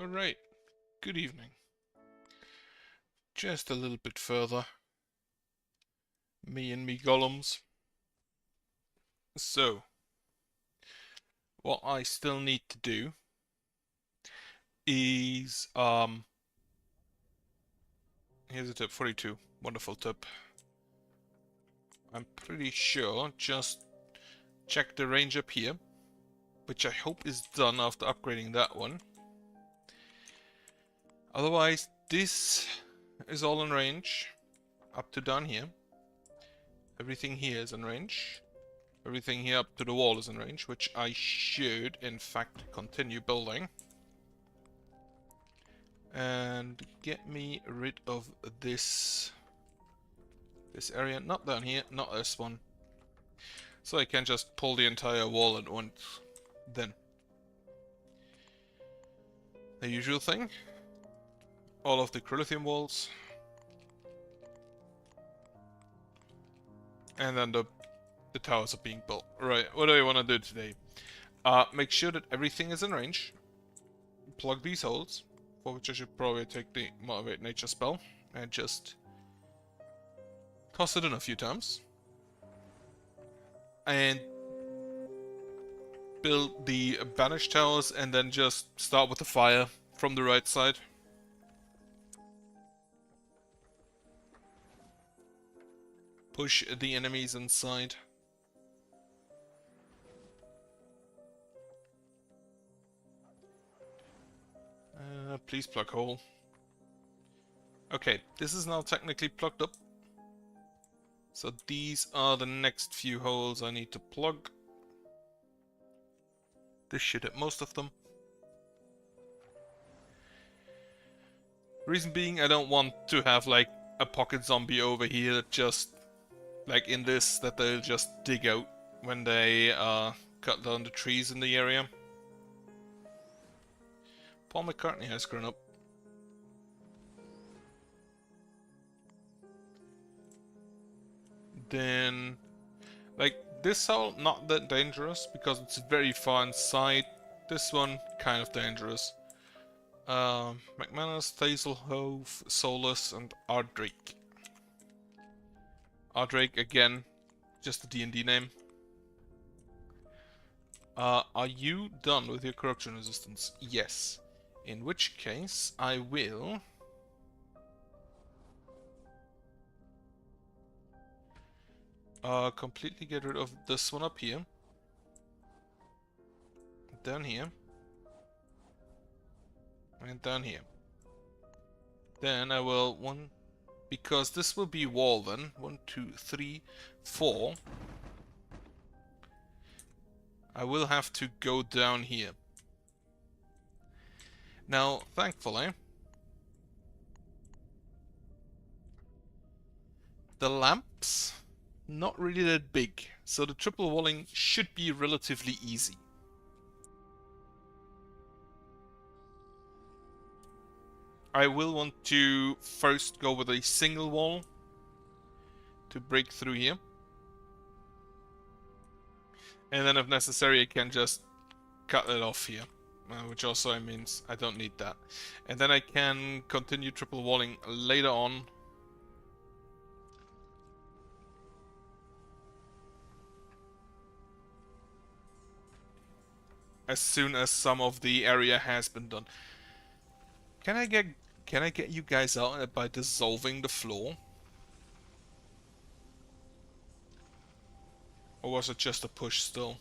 Alright, good evening. Just a little bit further. Me and me golems. So, what I still need to do is, here's a tip, 42. Wonderful tip. I'm pretty sure, just check the range up here, which I hope is done after upgrading that one. Otherwise, this is all in range, up to down here. Everything here is in range. Everything here up to the wall is in range, which I should, in fact, continue building. And get me rid of this area. Not down here, not this one. So I can just pull the entire wall at once. Then. The usual thing. All of the Cryolithium walls. And then the towers are being built. Right, what do I want to do today? Make sure that everything is in range. Plug these holes, for which I should probably take the Motivate Nature spell and just toss it in a few times. And build the Banish towers and then just start with the fire from the right side. Push the enemies inside. Please plug hole. Okay, this is now technically plugged up. So these are the next few holes I need to plug. This should hit most of them. Reason being, I don't want to have like a pocket zombie over here that just, like in this, that they'll just dig out when they cut down the trees in the area. Paul McCartney has grown up. Then, like, this hole, not that dangerous, because it's very far inside. This one, kind of dangerous. McManus, Thazelhove, Solus, and Ardrake. Ardrake, again, just a D&D name. Are you done with your corruption resistance? Yes. In which case, I will completely get rid of this one up here. Down here. And down here. Then I will because this will be wall then. 1, 2, 3, 4. I will have to go down here. Now, thankfully, the lamps, not really that big, so the triple walling should be relatively easy. I will want to first go with a single wall to break through here. And then if necessary I can just cut it off here. Which also means I don't need that. And then I can continue triple walling later on. As soon as some of the area has been done. Can I get you guys out by dissolving the floor? Or was it just a push still?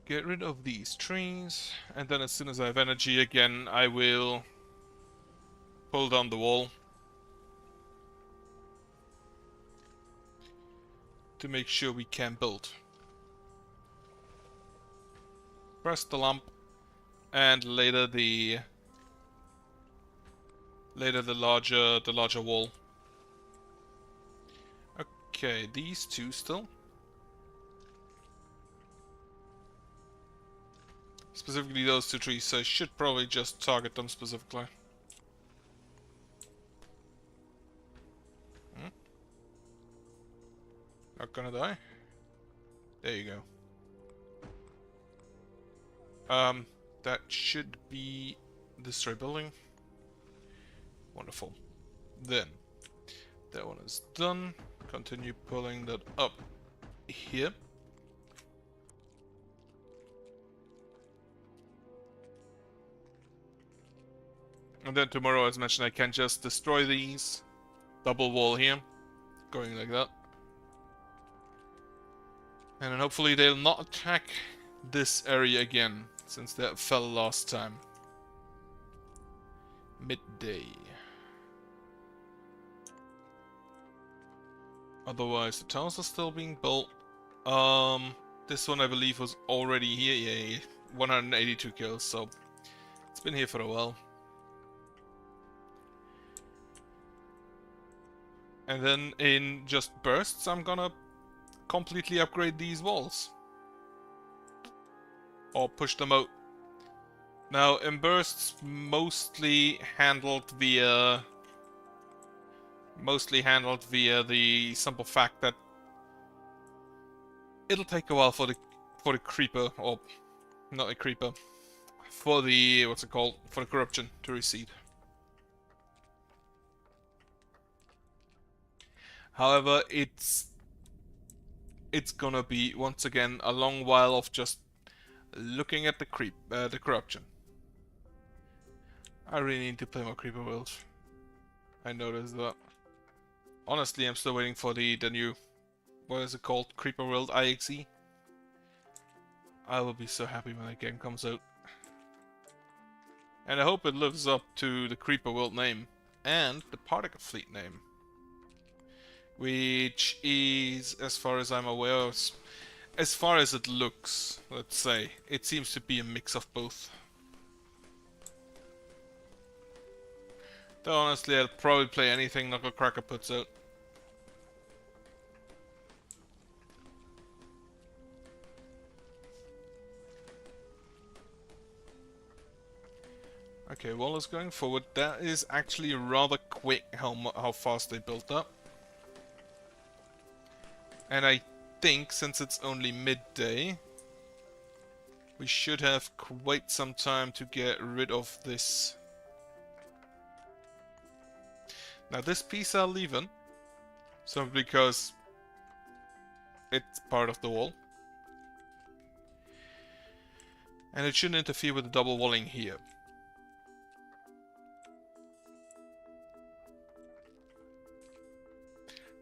Get rid of these trees, and then as soon as I have energy again, I will pull down the wall to make sure we can build. Press the lamp, and later the larger wall. Okay, these two still. Specifically those two trees, so I should probably just target them specifically. Hmm? Not gonna die? There you go. That should be destroy building. Wonderful. Then, that one is done. Continue pulling that up here. And then tomorrow, as mentioned, I can just destroy these. Double wall here. Going like that. And then hopefully they'll not attack this area again, since they fell last time. Midday. Otherwise, the towers are still being built. This one I believe was already here. Yeah, 182 kills, so it's been here for a while. And then in just bursts, I'm gonna completely upgrade these walls. Or push them out. Now, in bursts, mostly handled via the simple fact that it'll take a while for the creeper, or not a creeper, for the for the corruption to recede. However, it's gonna be once again a long while of just looking at the corruption. I really need to play more Creeper World. I noticed that. Honestly, I'm still waiting for the new, what is it called? Creeper World IXE. I will be so happy when that game comes out. And I hope it lives up to the Creeper World name and the Particle Fleet name. Which is, as far as I'm aware, as far as it looks, let's say, it seems to be a mix of both. Though honestly, I'll probably play anything Knucklecracker puts out. Okay, wall is going forward. That is actually rather quick how fast they built up. And I think, since it's only midday, we should have quite some time to get rid of this. Now this piece I'll leave in, simply because it's part of the wall. And it shouldn't interfere with the double walling here.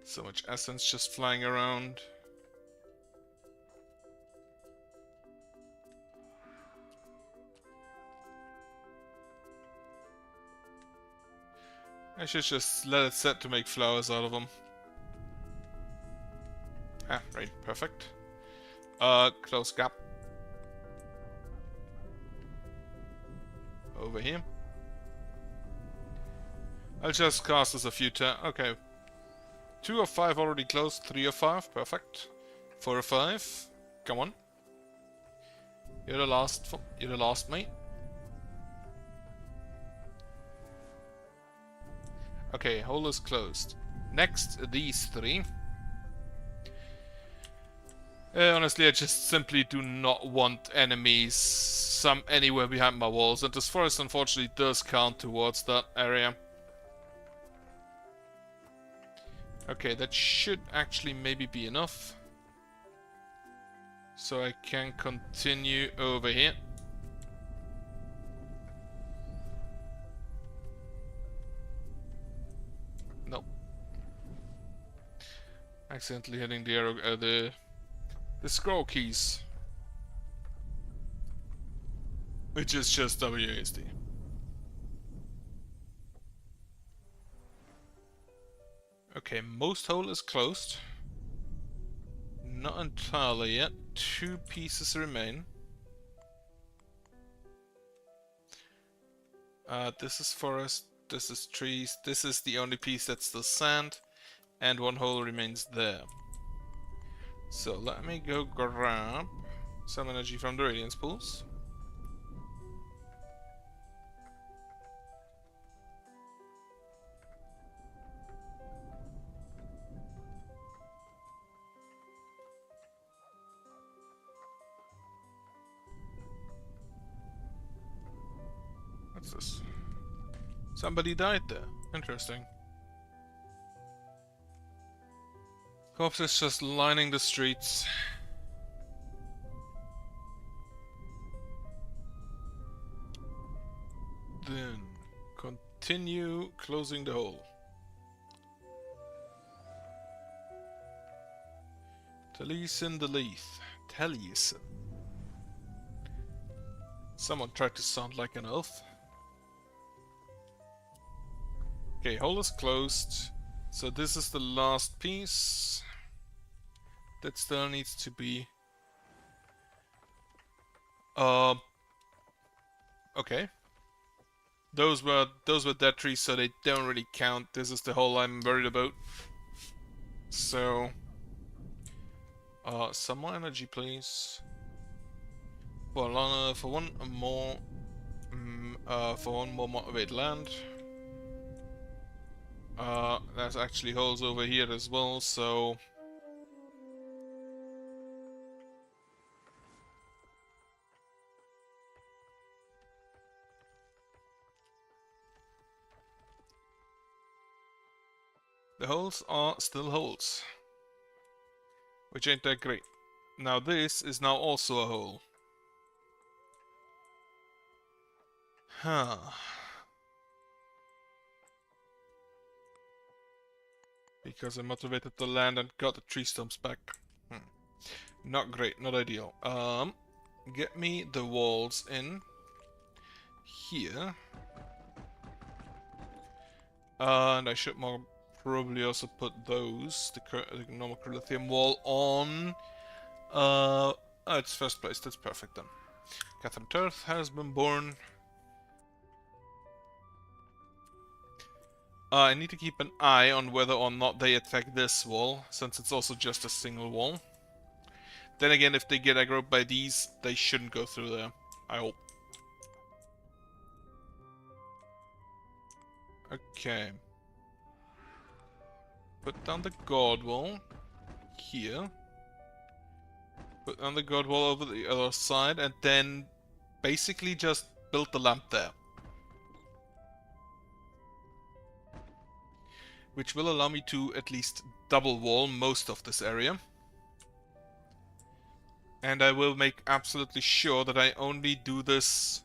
So much essence just flying around. I should just let it set to make flowers out of them. Ah, right, perfect. Close gap. Over here. I'll just cast this a few times. Okay. 2 of 5 already closed, 3 of 5, perfect. 4 of 5, come on. You're the last, mate. Okay, hole is closed. Next, these 3. Honestly, I just simply do not want enemies anywhere behind my walls, and this forest unfortunately does count towards that area. Okay, that should actually maybe be enough. So I can continue over here. Nope. Accidentally hitting the arrow, the scroll keys. Which is just WASD. Okay, most hole is closed. Not entirely yet. 2 pieces remain. This is forest, this is trees, this is the only piece that's still sand, and 1 hole remains there. So let me go grab some energy from the radiance pools. is this? Somebody died there. Interesting. Corpses just lining the streets. Then continue closing the hole. Taliesin the Leith. Taliesin. Someone tried to sound like an elf. Okay, hole is closed. So this is the last piece. That still needs to be... Okay. Those were dead trees, so they don't really count. This is the hole I'm worried about. So... some more energy, please. For one more motivated land. There's actually holes over here as well, so... The holes are still holes. Which ain't that great. Now this is now also a hole. Huh. Because I motivated the land and got the tree stumps back. Not great, not ideal. Get me the walls in here. And I should probably also put those, the normal lithium wall on. Oh, it's first place, that's perfect then. Catherine Turth has been born. I need to keep an eye on whether or not they attack this wall, since it's also just a single wall. Then again, if they get aggroed by these, they shouldn't go through there. I hope. Okay. Put down the guard wall here. Put down the guard wall over the other side, and then basically just build the lamp there. Which will allow me to at least double wall most of this area. And I will make absolutely sure that I only do this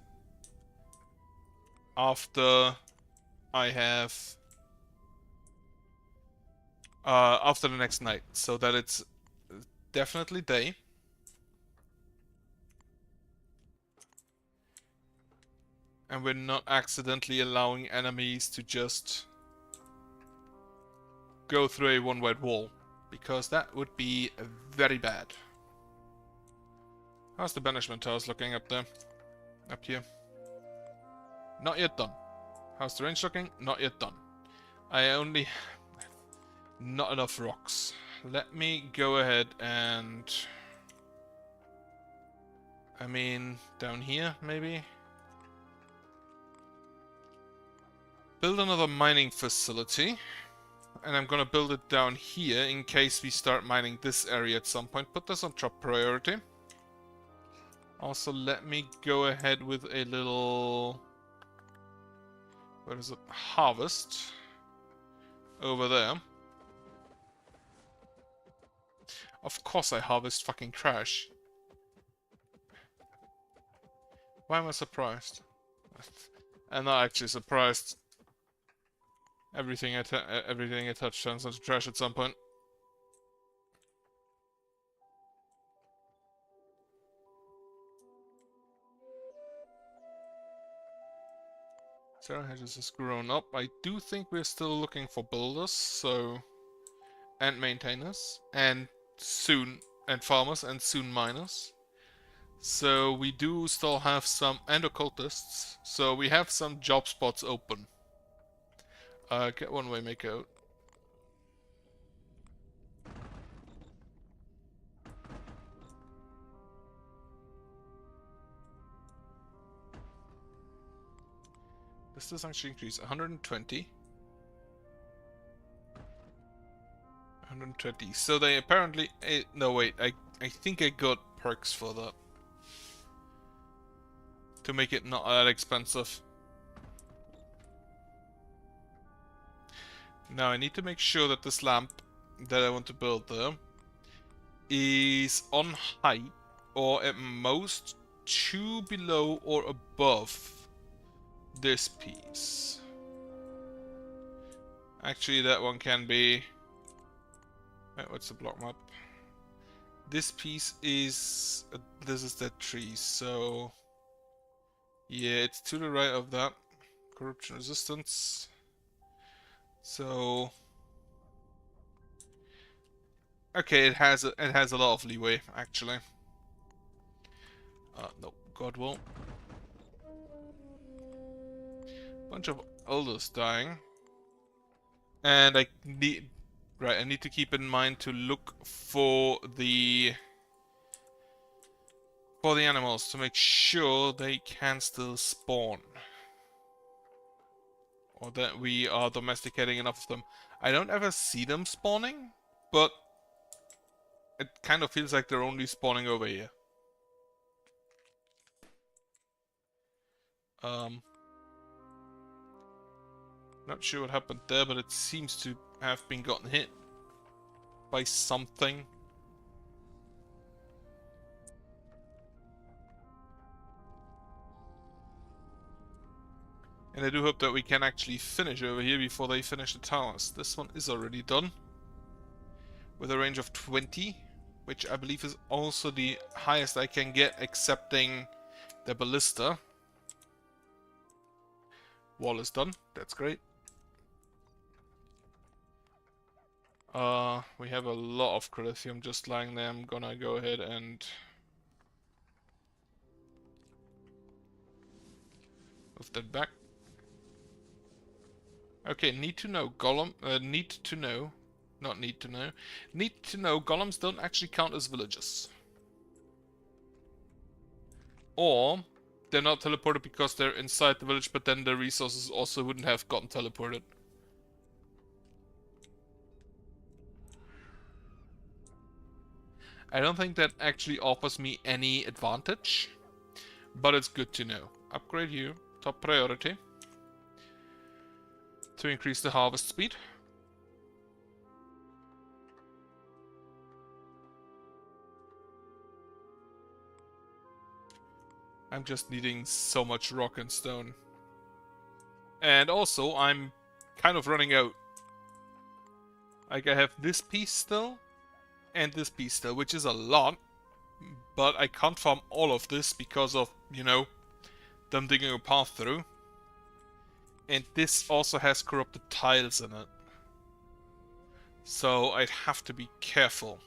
after I have... after the next night, so that it's definitely day. And we're not accidentally allowing enemies to just go through a one-wide wall, because that would be very bad. How's the banishment towers looking up there? Up here? Not yet done. How's the range looking? Not yet done. I only... Not enough rocks. Let me go ahead and... I mean, down here, maybe? Build another mining facility. And I'm gonna build it down here in case we start mining this area at some point. Put this on top priority. Also, let me go ahead with a little... What is it? Harvest. Over there. Of course I harvest fucking trash. Why am I surprised? I'm not actually surprised. Everything I touch turns into trash at some point. Sarah Hedges has grown up. I do think we're still looking for builders, so... And maintainers. And soon... And farmers, and soon miners. So we do still have some... And occultists. So we have some job spots open. Get one way make out. This does actually increase 120. 120. So they apparently... no, wait. I think I got perks for that. To make it not that expensive. Now I need to make sure that this lamp that I want to build there is on height, or at most 2 below or above this piece. Actually, that one can be... Wait, what's the block map? This piece is... this is that tree, so... yeah, it's to the right of that. Corruption resistance. So... okay, it has a lot of leeway, actually. No, God will. Bunch of elders dying. And I need... right, I need to keep in mind to look for the animals to make sure they can still spawn. Or that we are domesticating enough of them. I don't ever see them spawning, but it kind of feels like they're only spawning over here. Not sure what happened there, but it seems to have been gotten hit by something. And I do hope that we can actually finish over here before they finish the towers. This one is already done. With a range of 20, which I believe is also the highest I can get, accepting the ballista. Wall is done. That's great. We have a lot of Crithium just lying there. I'm gonna go ahead and move that back. Okay, need to know golems don't actually count as villages. Or they're not teleported because they're inside the village, but then the resources also wouldn't have gotten teleported. I don't think that actually offers me any advantage, but it's good to know. Upgrade you, top priority, to increase the harvest speed. I'm just needing so much rock and stone. And also, I'm kind of running out. Like, I have this piece still, and this piece still, which is a lot. But I can't farm all of this because of, you know, them digging a path through. And this also has corrupted tiles in it. So I'd have to be careful.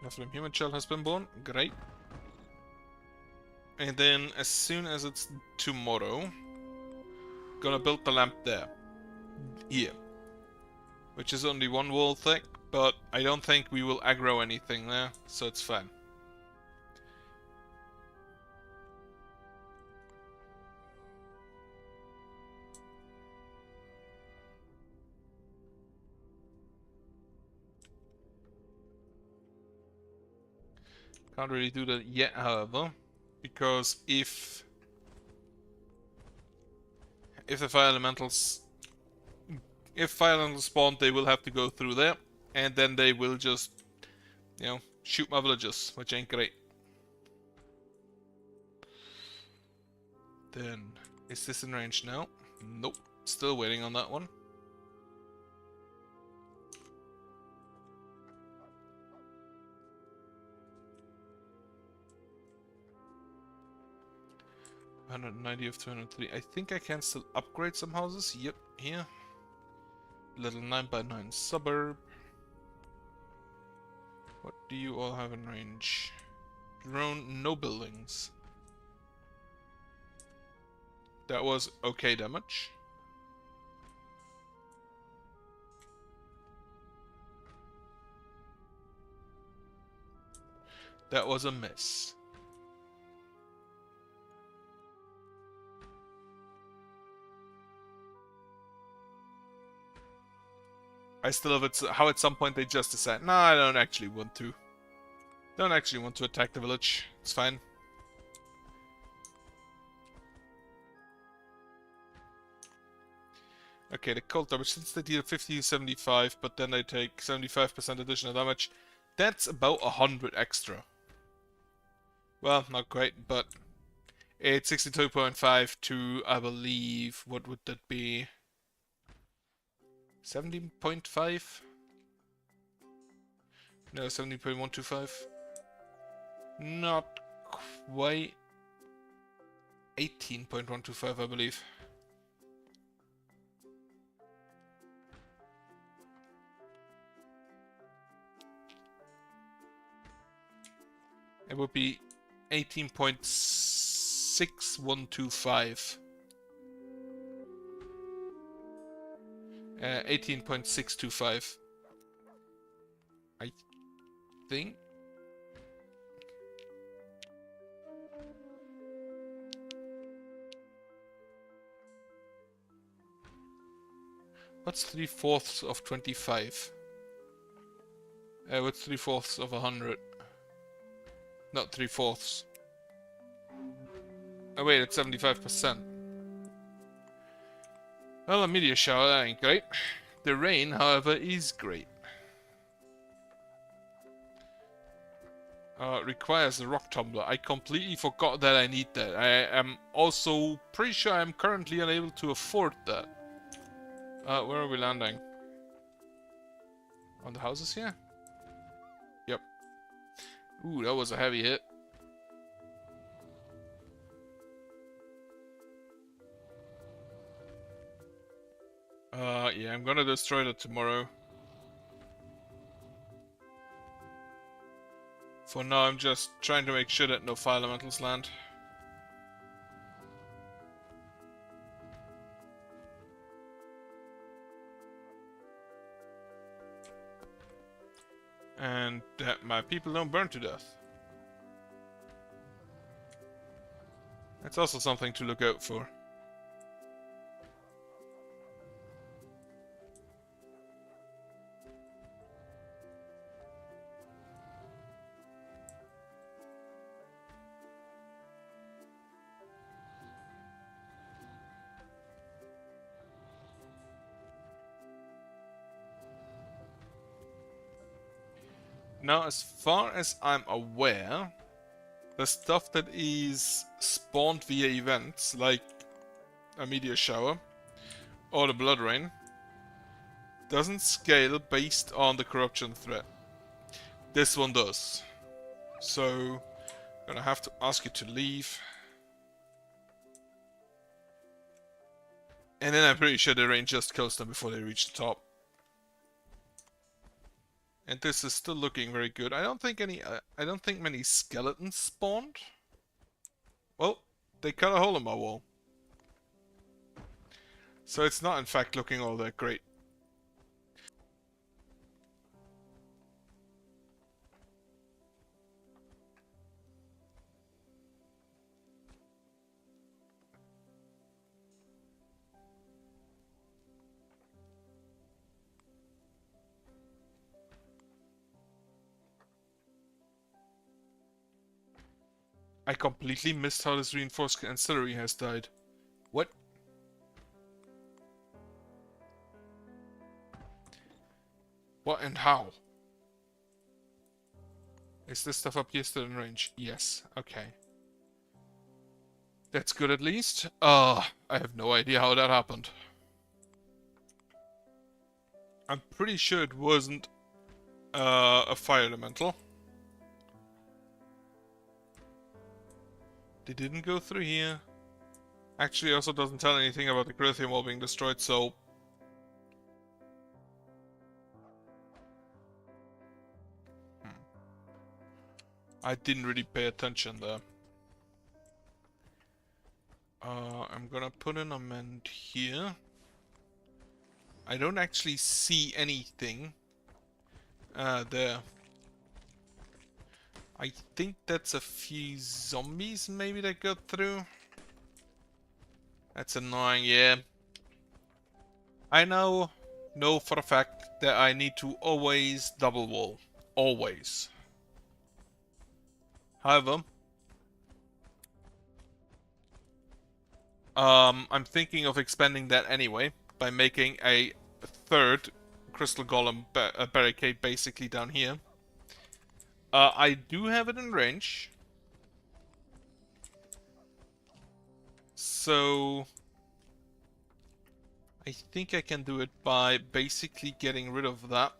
Nephilim human child has been born. Great. And then as soon as it's tomorrow, gonna build the lamp there. Here. Which is only 1 wall thick, but I don't think we will aggro anything there, so it's fine. Can't really do that yet, however, because if the fire elementals spawn, they will have to go through there, and then they will just, you know, shoot my villagers, which ain't great. Then, is this in range now? Nope, still waiting on that one. $190 of 203. I think I can still upgrade some houses. Yep, here. Little 9x9 suburb. What do you all have in range? Drone, no buildings. That was okay damage. That was a miss. I still love it how at some point they just decide, nah, I don't actually want to. Don't actually want to attack the village. It's fine. Okay, the cold damage, since they deal 50 to 75, but then they take 75% additional damage, that's about 100 extra. Well, not great, but it's 62.5 to, I believe, what would that be? 17.5? No, 17.125. Not quite. 18.125, I believe. It would be 18.6125. 18.625. I think. What's 3/4 of 25? What's 3/4 of 100? Not 3/4. Oh wait, it's 75%. Well, a meteor shower, that ain't great. The rain, however, is great. Requires a rock tumbler. I completely forgot that I need that. I am also pretty sure I'm currently unable to afford that. Where are we landing? On the houses here? Yep. Ooh, that was a heavy hit. Yeah, I'm gonna destroy that tomorrow. For now, I'm just trying to make sure that no fire elementals land. And that my people don't burn to death. That's also something to look out for. Now, as far as I'm aware, the stuff that is spawned via events, like a meteor shower or the blood rain, doesn't scale based on the corruption threat. This one does. So, I'm gonna have to ask you to leave. And then I'm pretty sure the rain just kills them before they reach the top. And this is still looking very good. I don't think many skeletons spawned. Well, they cut a hole in my wall. So it's not in fact looking all that great. I completely missed how this reinforced ancillary has died. What? What and how? Is this stuff up here still in range? Yes. Okay. That's good at least. I have no idea how that happened. I'm pretty sure it wasn't a fire elemental. They didn't go through here. Actually, also doesn't tell anything about the Grithium wall being destroyed, so... I didn't really pay attention there. I'm gonna put an amend here. I don't actually see anything there. I think that's a few zombies maybe that got through. That's annoying, yeah. I know for a fact that I need to always double wall. Always. However, I'm thinking of expanding that anyway. by making a third crystal golem barricade basically down here. I do have it in range. So I think I can do it by basically getting rid of that.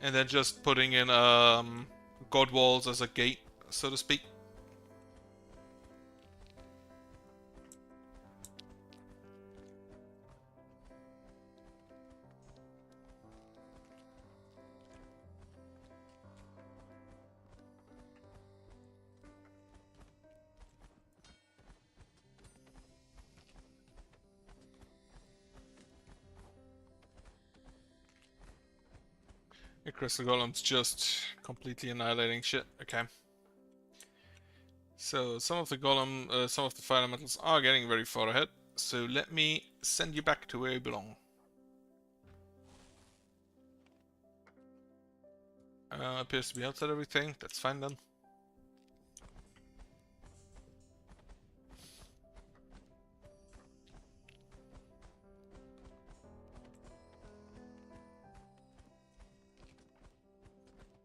And then just putting in god walls as a gate, so to speak. The crystal golem's just completely annihilating shit. Okay. So some of the some of the fire elementals are getting very far ahead. So let me send you back to where you belong. Appears to be outside everything. That's fine then.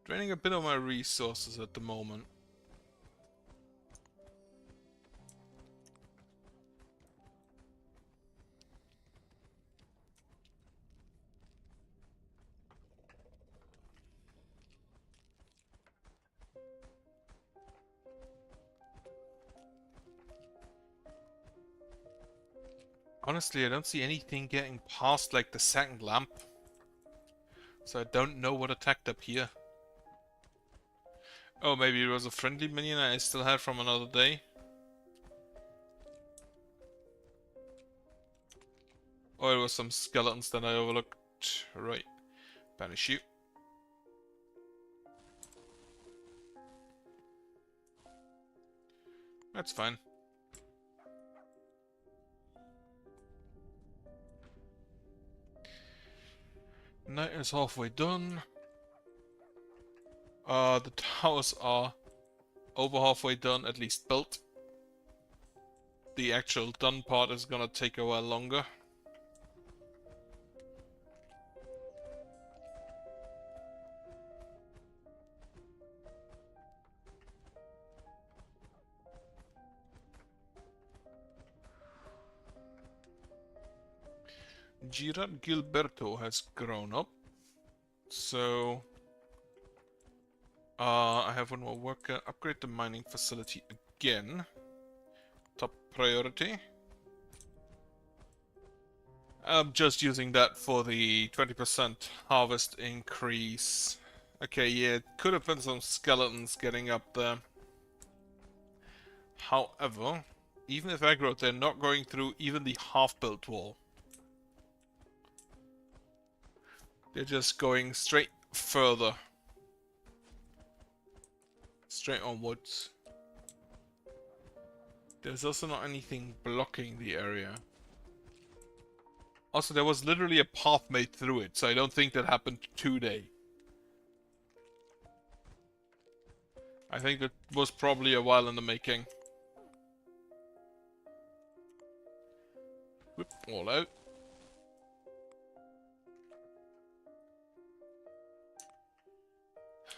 Draining a bit of my resources at the moment. Honestly, I don't see anything getting past like the second lamp. So I don't know what attacked up here. Oh, maybe it was a friendly minion I still had from another day. Or it was some skeletons that I overlooked. Right. Banish you. That's fine. Night is halfway done. The towers are over halfway done, at least built. The actual done part is gonna take a while longer. Girard Gilberto has grown up. So I have one more worker. Upgrade the mining facility again. Top priority. I'm just using that for the 20% harvest increase. Okay, yeah, it could have been some skeletons getting up there. However, even if aggro, they're not going through even the half-built wall. They're just going straight further. Straight onwards. There's also not anything blocking the area. Also, there was literally a path made through it, so I don't think that happened today. I think that was probably a while in the making. Whoop, all out.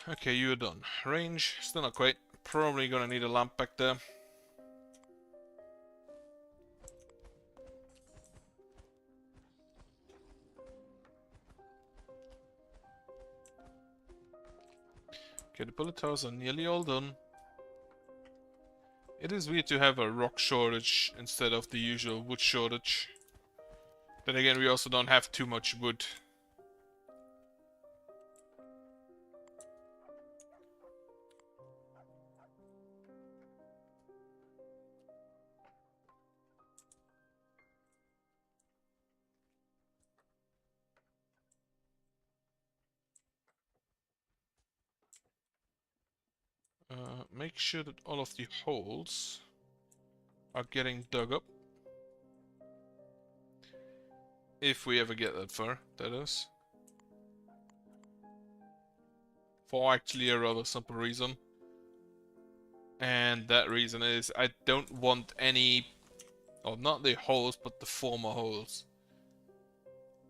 Okay, you're done. Range, still not quite. Probably gonna need a lamp back there. Okay, the bullet towers are nearly all done. It is weird to have a rock shortage instead of the usual wood shortage. Then again, we also don't have too much wood. Make sure that all of the holes are getting dug up. If we ever get that far, that is. For actually a rather simple reason. And that reason is I don't want any Or not the holes, but the former holes.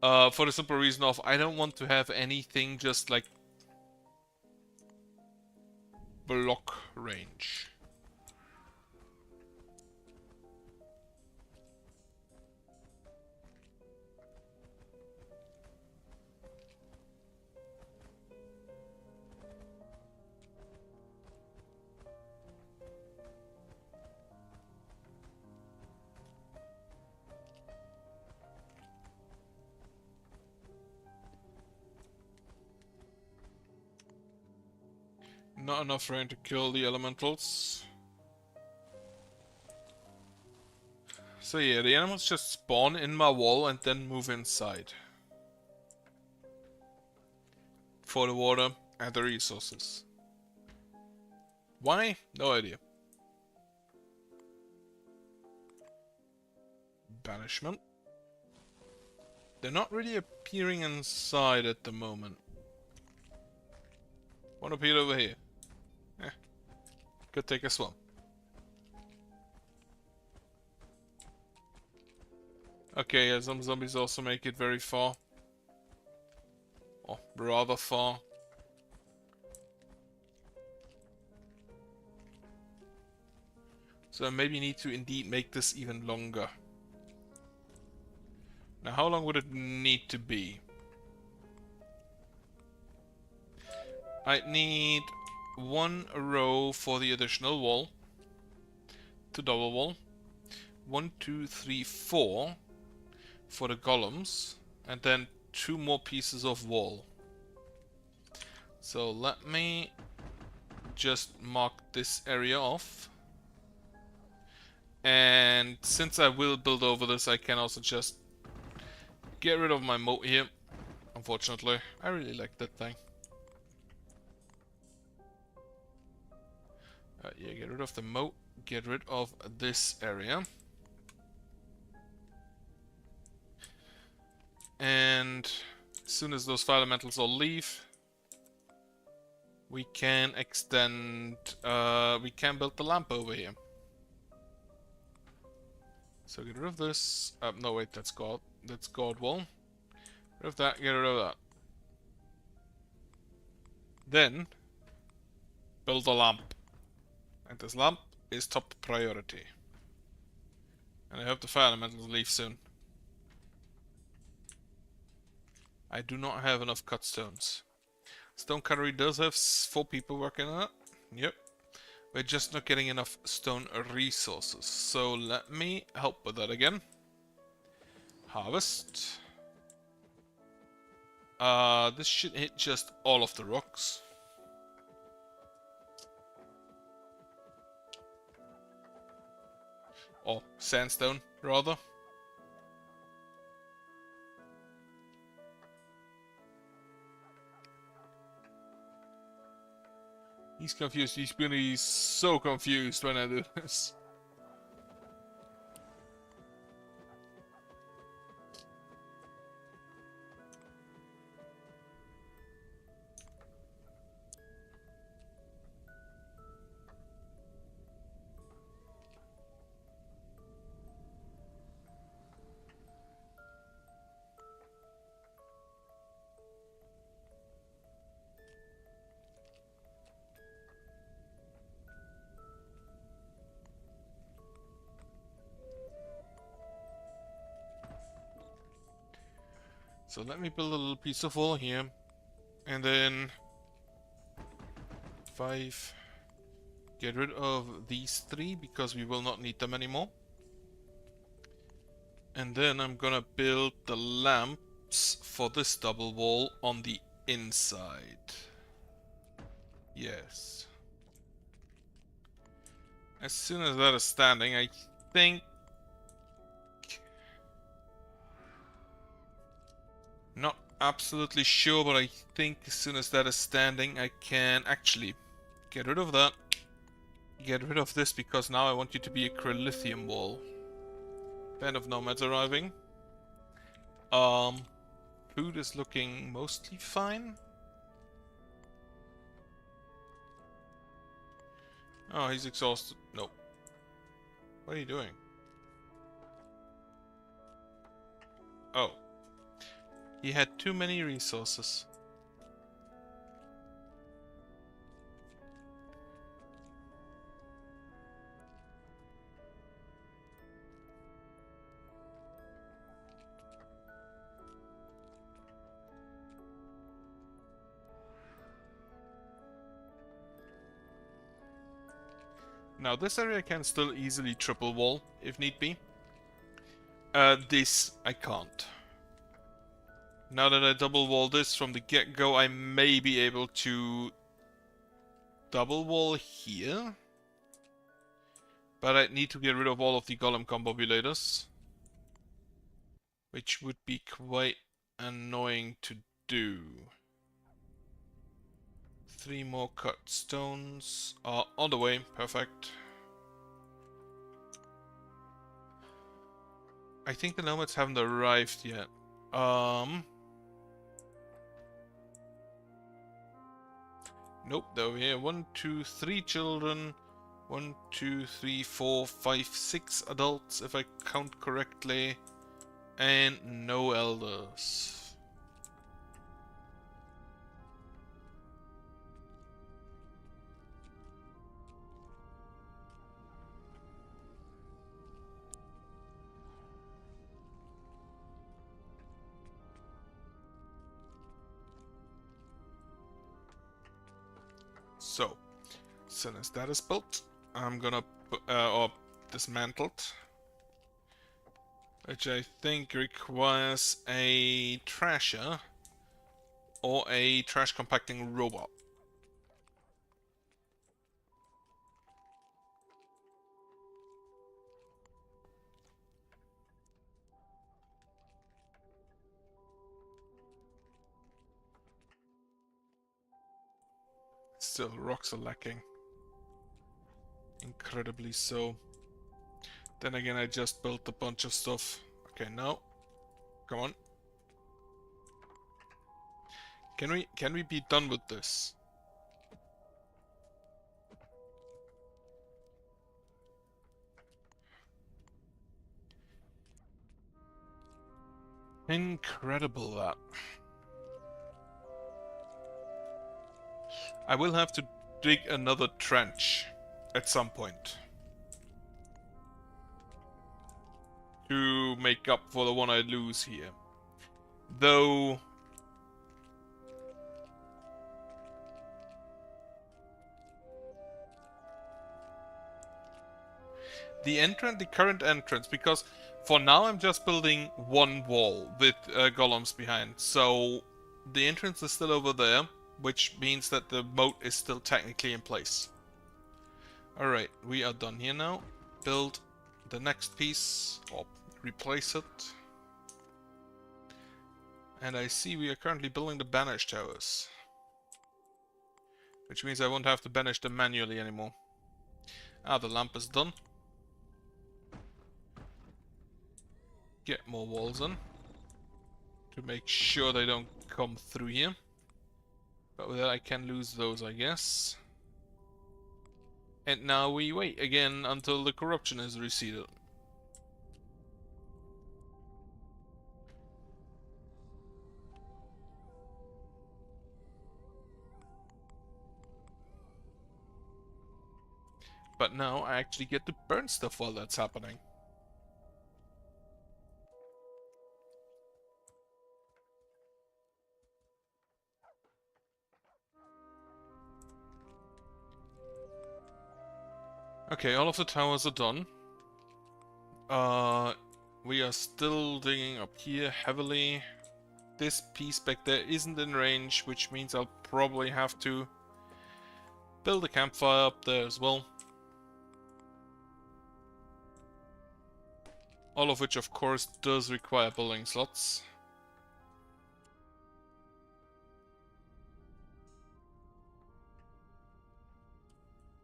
For the simple reason of I don't want to have anything just like block range. Not enough rain to kill the elementals. So yeah, the animals just spawn in my wall and then move inside. For the water and the resources. Why? No idea. Banishment. They're not really appearing inside at the moment. One appeared over here. Could take a swim. Okay, yeah, some zombies also make it very far. Or rather far. So I maybe need to indeed make this even longer. Now how long would it need to be? I'd need 1 row for the additional wall. To double wall. 1, 2, 3, 4 for the golems. And then 2 more pieces of wall. So let me just mark this area off. And since I will build over this, I can also just get rid of my moat here. Unfortunately, I really like that thing. Yeah, get rid of the moat, get rid of this area. And as soon as those fire elementals all leave, we can extend, we can build the lamp over here. So get rid of this. No, wait, that's God wall. Get rid of that, get rid of that. Then, build a lamp. And this lamp is top priority. And I hope the fire elementals leave soon. I do not have enough cut stones. Stone cuttery does have 4 people working on it. Yep. We're just not getting enough stone resources. So let me help with that again. Harvest. This should hit just all of the rocks. Or sandstone, rather. He's confused. He's gonna be so confused when I do this. So let me build a little piece of wall here. And then 5. Get rid of these 3 because we will not need them anymore. And then I'm gonna build the lamps for this double wall on the inside. Yes. As soon as that is standing, I think... Not absolutely sure, but I think as soon as that is standing, I can actually get rid of that. Get rid of this because now I want you to be a Chrolithium wall. Band of nomads arriving. Food is looking mostly fine. Oh, he's exhausted. Nope. What are you doing? Oh. He had too many resources. Now this area can still easily triple wall if need be. This I can't. Now that I double wall this from the get-go, I may be able to double wall here. But I need to get rid of all of the golem combobulators. Which would be quite annoying to do. 3 more cut stones are on the way. Perfect. I think the nomads haven't arrived yet. Nope, they're over here. 1, 2, 3 children. 1, 2, 3, 4, 5, 6 adults, if I count correctly. And no elders. So, as soon as that is built, I'm gonna or dismantled, which I think requires a trasher or a trash compacting robot. Still, rocks are lacking. Incredibly so. Then again, I just built a bunch of stuff. Okay, now, come on. Can we be done with this? Incredible that. I will have to dig another trench at some point to make up for the one I lose here. Though the current entrance, because for now I'm just building one wall with golems behind, so the entrance is still over there, which means that the moat is still technically in place. Alright, we are done here now. Build the next piece, or replace it. And I see we are currently building the banish towers. Which means I won't have to banish them manually anymore. Ah, the lamp is done. Get more walls in. To make sure they don't come through here. But with that I can lose those, I guess. And now we wait again until the corruption is receded. But now I actually get to burn stuff while that's happening. Okay, all of the towers are done. We are still digging up here heavily. This piece back there isn't in range, which means I'll probably have to build a campfire up there as well. All of which, of course, does require building slots.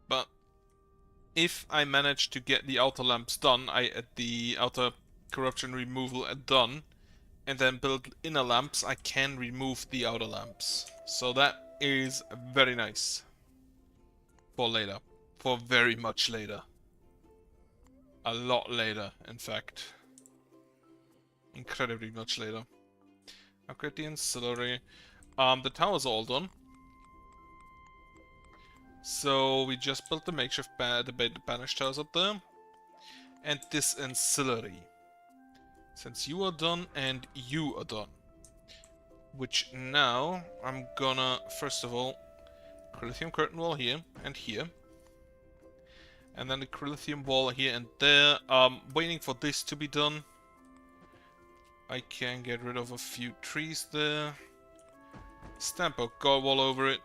But if I manage to get the outer lamps done, the outer corruption removal done, and then build inner lamps, I can remove the outer lamps. So that is very nice. For later. For very much later. A lot later, in fact. incredibly much later. Upgrade the ancillary. The tower's all done. So we just built the makeshift the banished towers up there. And this ancillary. Since you are done and you are done. Which now I'm gonna, first of all, Crilithium curtain wall here and here. And then the Crilithium wall here and there. Waiting for this to be done. I can get rid of a few trees there. Stamp a guard wall over it.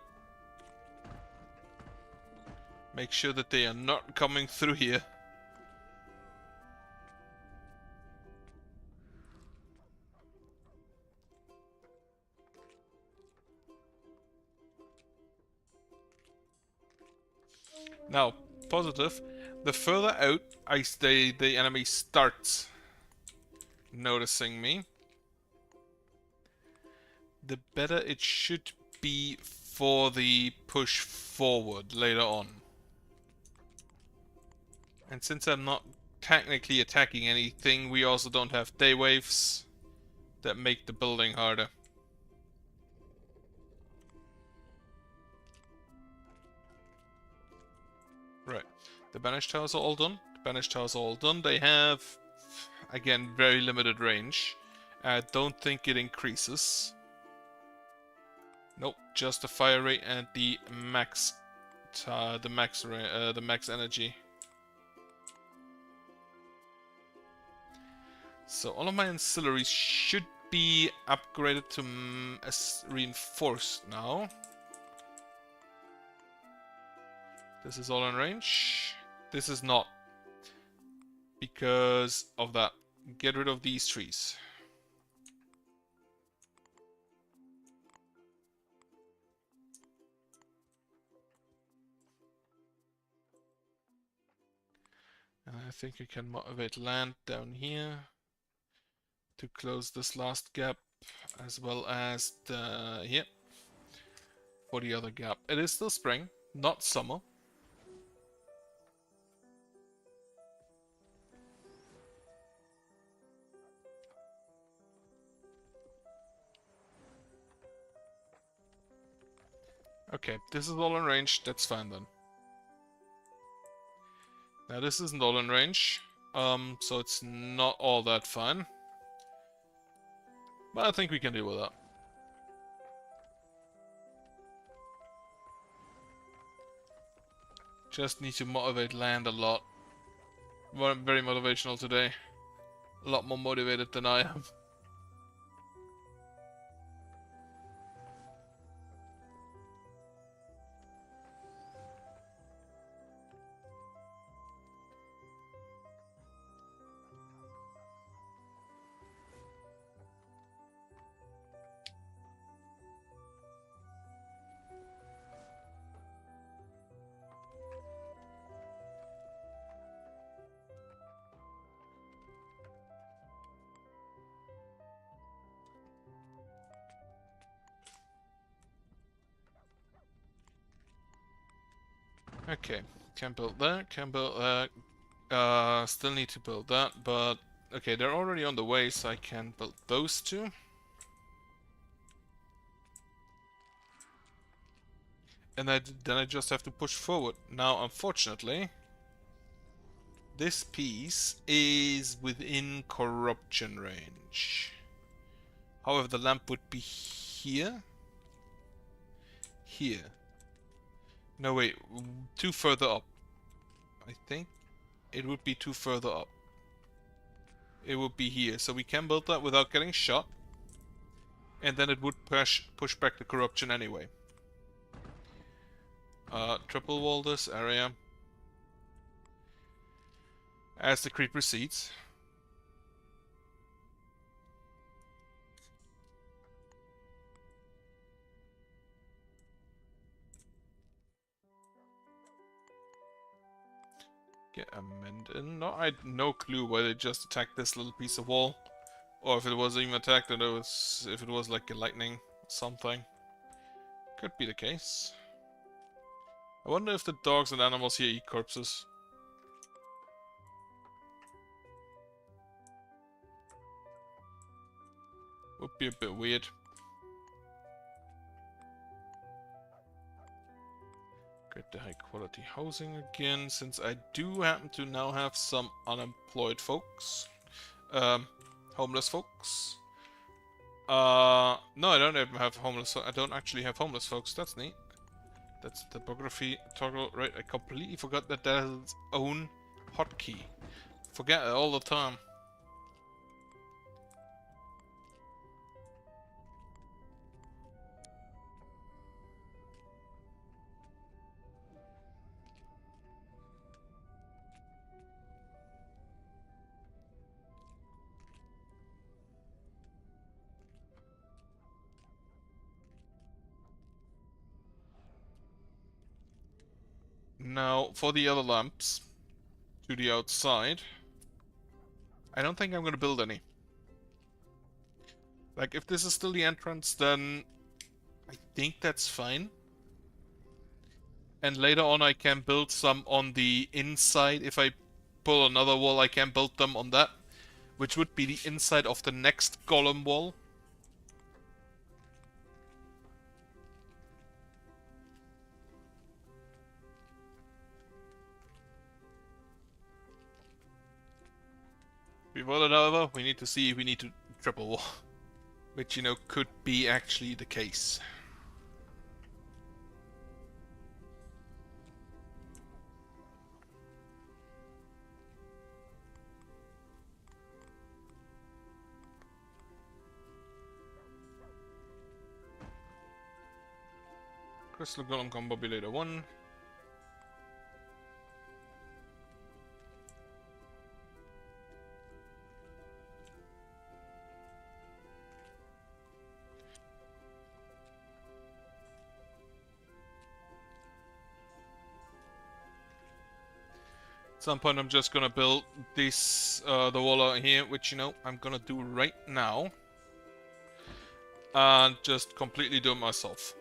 Make sure that they are not coming through here. Now, positive, the further out I stay, the enemy starts noticing me, the better it should be for the push forward later on. And since I'm not technically attacking anything, we also don't have day waves that make the building harder. Right, the banished towers are all done. They have, again, very limited range. I don't think it increases. Nope, just the fire rate and the max energy. So all of my ancillaries should be upgraded to reinforced now. This is all in range. This is not. Because of that. Get rid of these trees. And I think we can motivate land down here to close this last gap, as well as the here for the other gap. It is still spring, not summer. Okay, this is all in range, that's fine then. Now this isn't all in range, so it's not all that fine. But I think we can deal with that. Just need to motivate land a lot. Very motivational today. A lot more motivated than I am. Okay, can build that, can build that. Still need to build that, but okay, they're already on the way, so I can build those two. And then I just have to push forward. Now, unfortunately, this piece is within corruption range. However, the lamp would be here. Here. No, wait, two further up. I think it would be two further up. It would be here, so we can build that without getting shot. And then it would push back the corruption anyway. Triple wall this area. As the creep recedes. Get a mend in. No, I had no clue why they just attacked this little piece of wall. Or if it was even attacked and if it was like a lightning or something. Could be the case. I wonder if the dogs and animals here eat corpses. Would be a bit weird. Get the high quality housing again, since I do happen to now have some unemployed folks. Homeless folks. No, I don't even have homeless. I don't actually have homeless folks. That's neat. That's the topography toggle. Right, I completely forgot that that has its own hotkey. Forget it all the time. Now, for the other lamps, to the outside, I don't think I'm gonna build any. Like, if this is still the entrance, then I think that's fine. And later on I can build some on the inside. If I pull another wall, I can build them on that, which would be the inside of the next golem wall. Before that, however, we need to see if we need to triple wall. Which, you know, could be actually the case. Crystal Golem Combobulator 1. At some point I'm just gonna build this, the wall out here, which, you know, I'm gonna do right now. And just completely do it myself.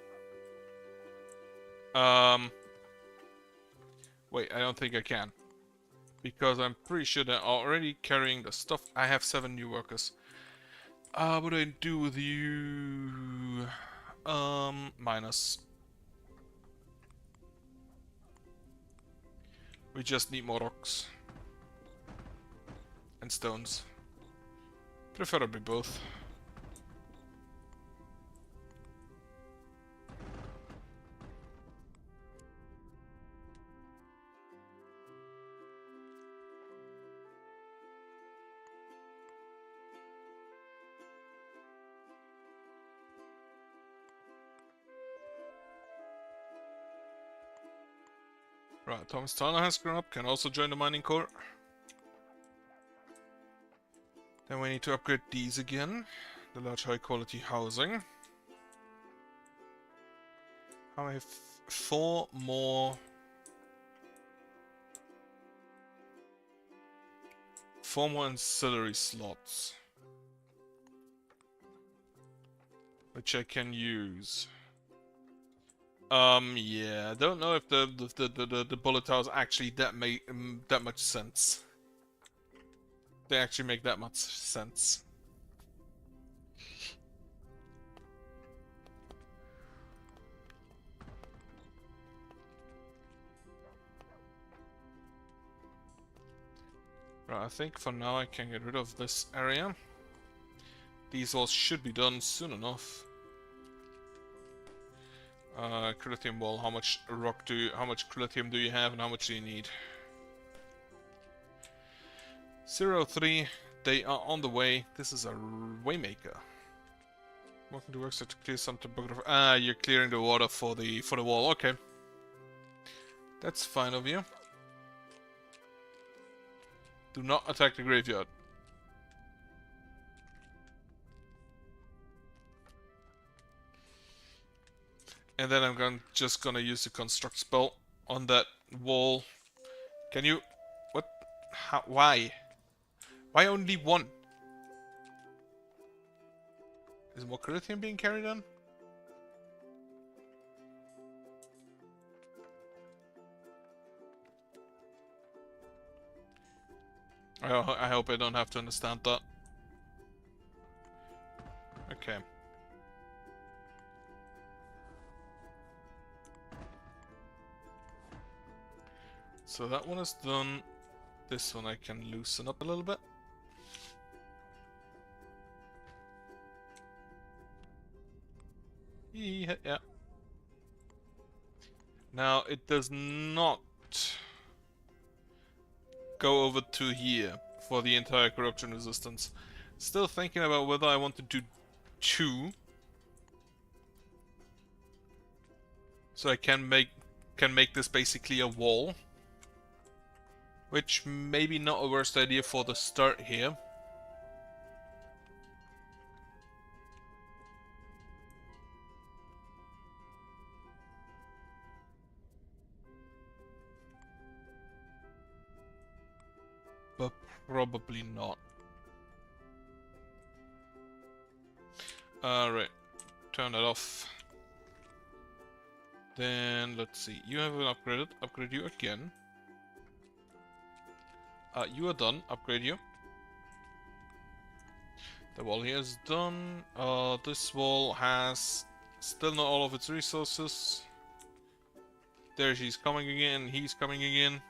Wait, I don't think I can. Because I'm pretty sure they're already carrying the stuff. I have 7 new workers. What do I do with you? Minus. We just need more rocks. And stones. Preferably both. Right, Thomas Turner has grown up, can also join the mining corps. Then we need to upgrade these again. The large high quality housing. I have 4 more. 4 more ancillary slots. Which I can use. Yeah, I don't know if the bullet towers actually make that much sense. They actually make that much sense. Right, I think for now I can get rid of this area. These walls should be done soon enough. Critium wall, how much critium do you have and how much do you need? 03, they are on the way. This is a waymaker. Welcome to work to clear some topography. Ah, you're clearing the water for the wall, okay. That's fine of you. Do not attack the graveyard. And then I'm just gonna use the construct spell on that wall. Can you... What? How, why? Why only 1? Is more critium being carried on? I hope I don't have to understand that. So that one is done. This one I can loosen up a little bit. Yeah. Now it does not go over to here for the entire corruption resistance. Still thinking about whether I want to do 2. So I can make this basically a wall. Which maybe not a worst idea for the start here. But probably not. Alright, turn that off. Then let's see, you haven't upgraded, upgrade you again. You are done, upgrade you. The wall here is done. This wall has still not all of its resources. There she's coming again, he's coming again.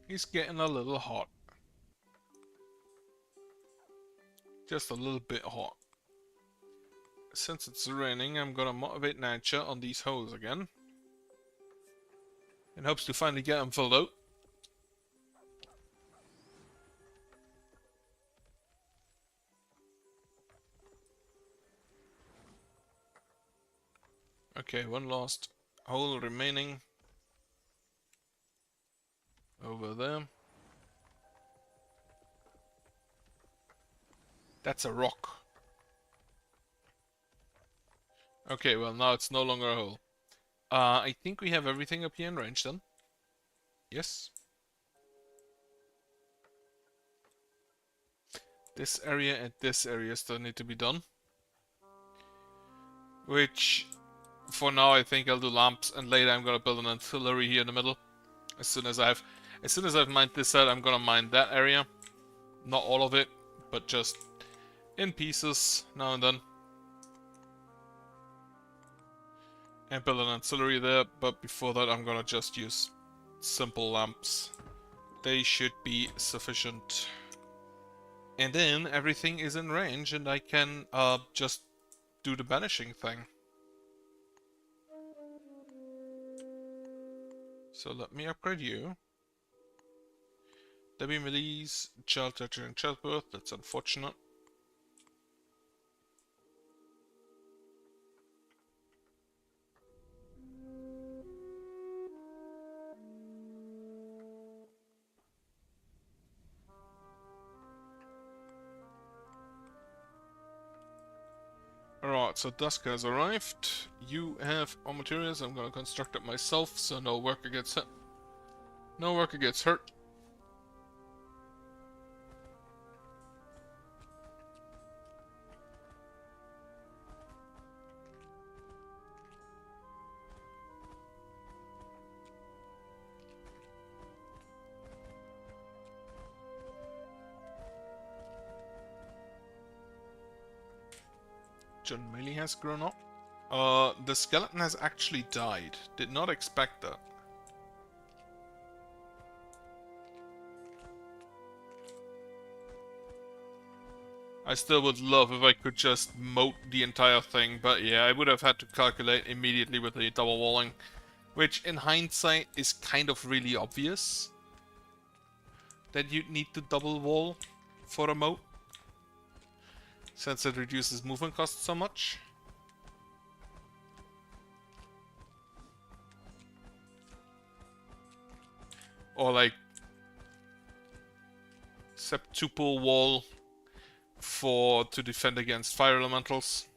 He's getting a little hot. Just a little bit hot. Since it's raining, I'm gonna motivate nature on these holes again. In hopes to finally get them filled out. Okay, one last hole remaining. Over there. That's a rock. Okay, well now it's no longer a hole. I think we have everything up here in range then. Yes. This area and this area still need to be done. Which, for now, I think I'll do lamps, and later I'm gonna build an ancillary here in the middle. As soon as I've mined this out, I'm gonna mine that area. Not all of it, but just in pieces now and then. And build an ancillary there, but before that I'm gonna just use simple lamps. They should be sufficient. And then everything is in range and I can just do the banishing thing. So let me upgrade you. Debbie Melise, child toucher and childbirth, that's unfortunate. Alright, so dusk has arrived. You have all materials. I'm gonna construct it myself so no worker gets hit. No worker gets hurt. John Mealy has grown up. The skeleton has actually died. Did not expect that. I still would love if I could just moat the entire thing, but yeah, I would have had to calculate immediately with the double walling, which in hindsight is kind of really obvious that you'd need to double wall for a moat, since it reduces movement costs so much. Or like septuple wall to defend against fire elementals.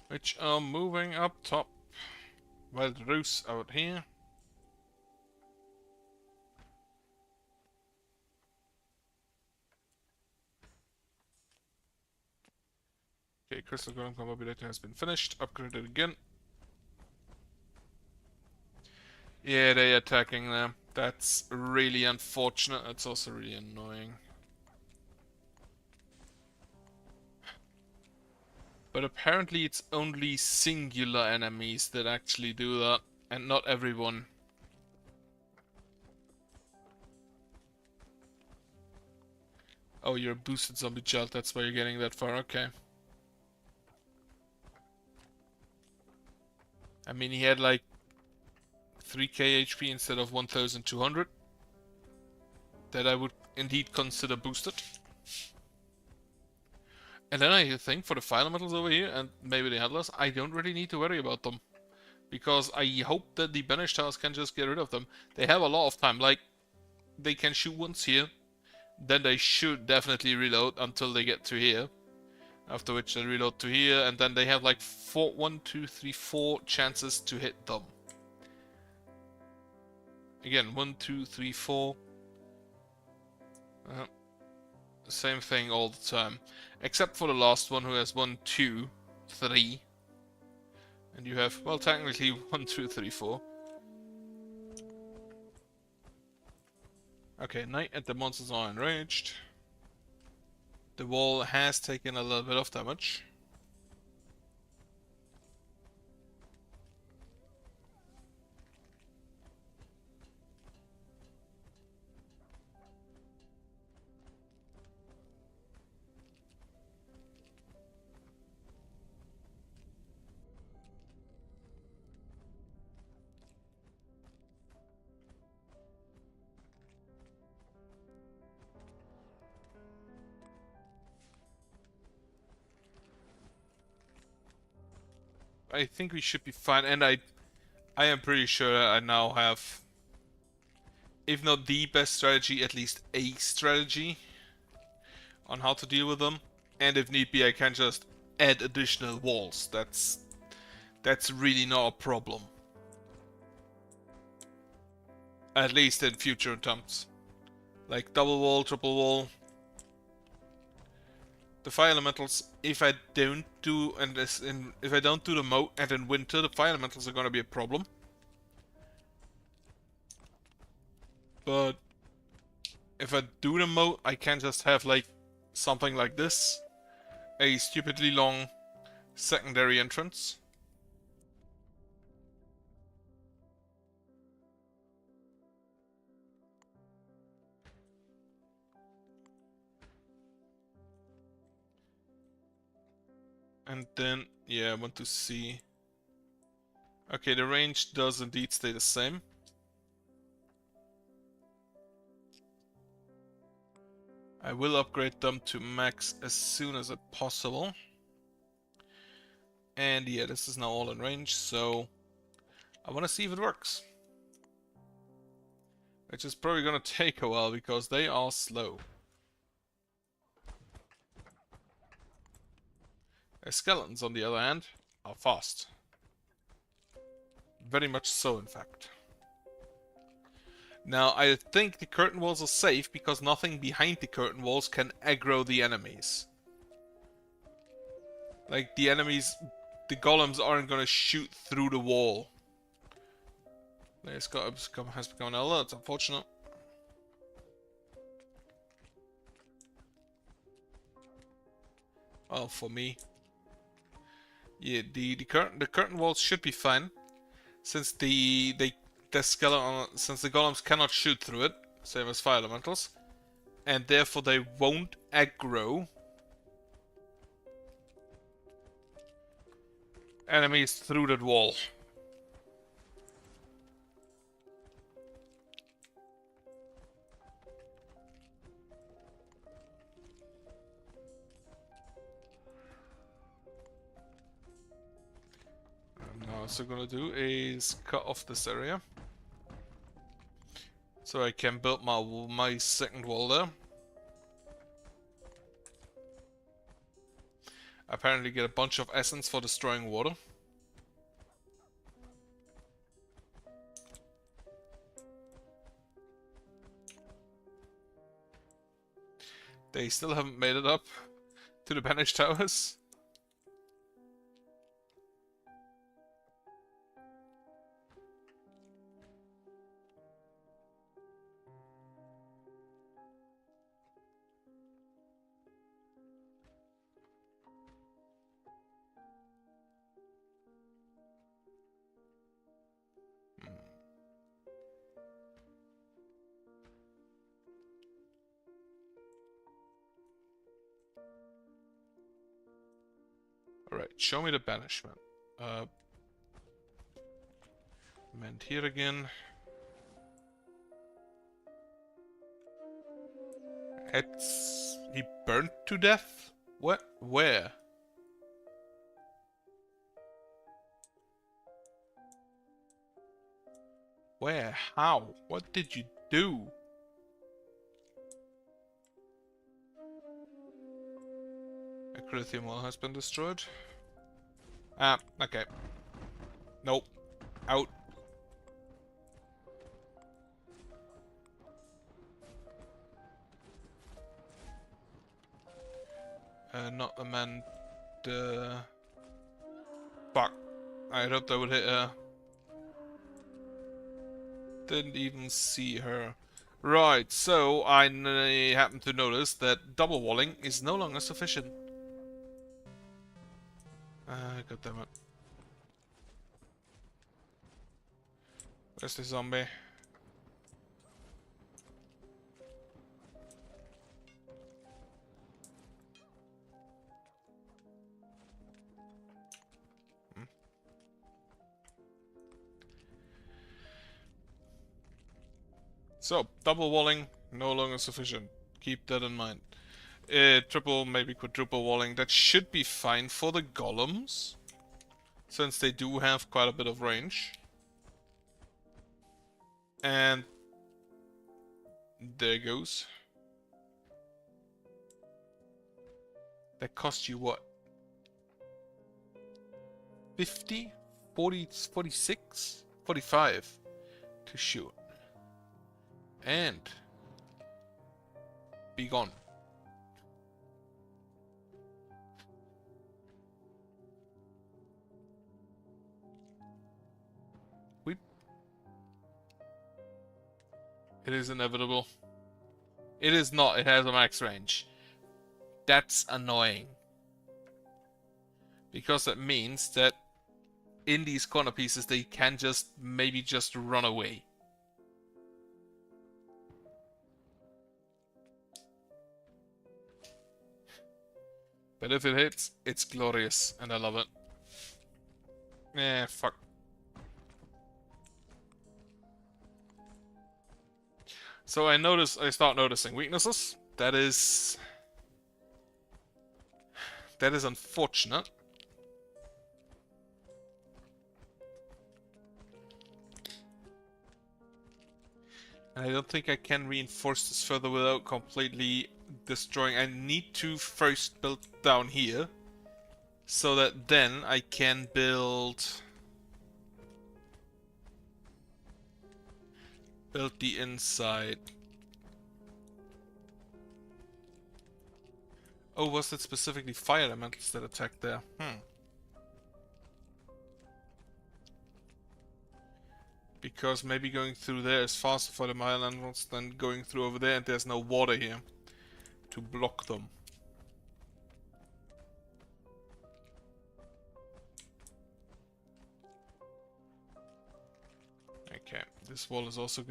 Which are moving up top. Wild Rose out here. Okay, Crystal Golem Combinator has been finished. Upgraded again. Yeah, they're attacking them. That's really unfortunate. That's also really annoying. But apparently it's only singular enemies that actually do that, and not everyone. Oh, you're a boosted zombie child, that's why you're getting that far, okay. I mean, he had like 3k HP instead of 1200. That I would indeed consider boosted. And then I think for the fire metals over here, and maybe the headless, I don't really need to worry about them. Because I hope that the banished towers can just get rid of them. They have a lot of time, like, they can shoot once here, then they should definitely reload until they get to here. After which they reload to here, and then they have like 1, 2, 3, 4 chances to hit them. Again, 1, 2, 3, 4. Same thing all the time. Except for the last one who has 1, 2, 3. And you have, well, technically 1, 2, 3, 4. Okay, Knight and the monsters are enraged. The wall has taken a little bit of damage. I think we should be fine, and I am pretty sure that I now have, if not the best strategy, at least a strategy on how to deal with them. And if need be, I can just add additional walls. That's really not a problem. At least in future attempts. Like double wall, triple wall. The fire elementals, if I don't do if I don't do the moat and in winter, the fire elementals are gonna be a problem. But if I do the moat, I can just have like something like this, a stupidly long secondary entrance. And then, yeah, I want to see. Okay, the range does indeed stay the same. I will upgrade them to max as soon as possible. And yeah, this is now all in range, so I want to see if it works. Which is probably gonna take a while because they are slow. The skeletons, on the other hand, are fast. Very much so, in fact. Now, I think the curtain walls are safe because nothing behind the curtain walls can aggro the enemies. Like, the enemies, the golems aren't gonna shoot through the wall. This guy has become an elder, that's unfortunate. Well, for me. Yeah, the curtain walls should be fine. Since the skeleton, since the golems cannot shoot through it, same as fire elementals, and therefore they won't aggro enemies through that wall. Now what I'm gonna do is cut off this area. So I can build my second wall there. Apparently get a bunch of essence for destroying water. They still haven't made it up to the banished towers. Alright, show me the banishment. Mend here again. He burnt to death? What? Where? Where? How? What did you do? Acrylium wall has been destroyed. Ah, okay. Nope. Out. Not amend. Fuck. I hoped I would hit her. Didn't even see her. Right, so I happen to notice that double walling is no longer sufficient. God damn it. Where's the zombie? So, double walling, no longer sufficient. Keep that in mind. Triple, maybe quadruple walling, that should be fine for the golems, since they do have quite a bit of range. And there goes. That cost you what? 50? 40, 46? 45 to shoot. And be gone. Weep. It is inevitable. It is not, it has a max range. That's annoying. Because that means that in these corner pieces they can just maybe just run away. But if it hits, it's glorious, and I love it. Eh, fuck. So I start noticing weaknesses. That is unfortunate. And I don't think I can reinforce this further without completely destroying. I need to first build down here, so that then I can build the inside. Oh, was it specifically fire elementals that attacked there? Because maybe going through there is faster for the fire elementals than going through over there, and there's no water here to block them. Okay, this wall is also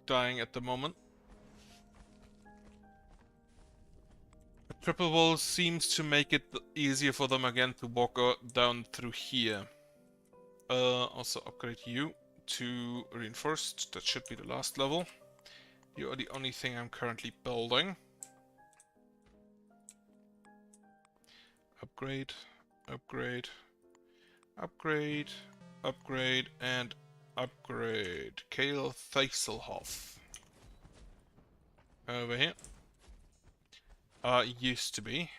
dying at the moment. A triple wall seems to make it easier for them again to walk down through here. Also upgrade you to reinforced. That should be the last level. You are the only thing I'm currently building. Upgrade, upgrade, upgrade, upgrade, and upgrade. Kale Theiselhoff. Over here. Used to be.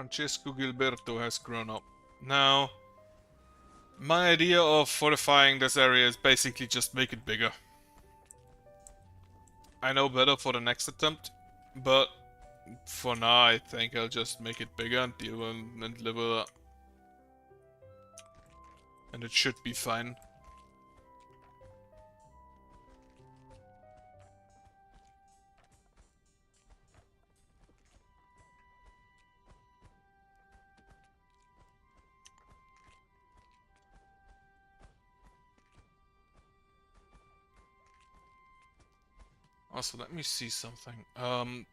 Francesco Gilberto has grown up. Now, my idea of fortifying this area is basically just make it bigger. I know better for the next attempt, but for now I think I'll just make it bigger and deal with and live with that. And it should be fine. Also, let me see something. I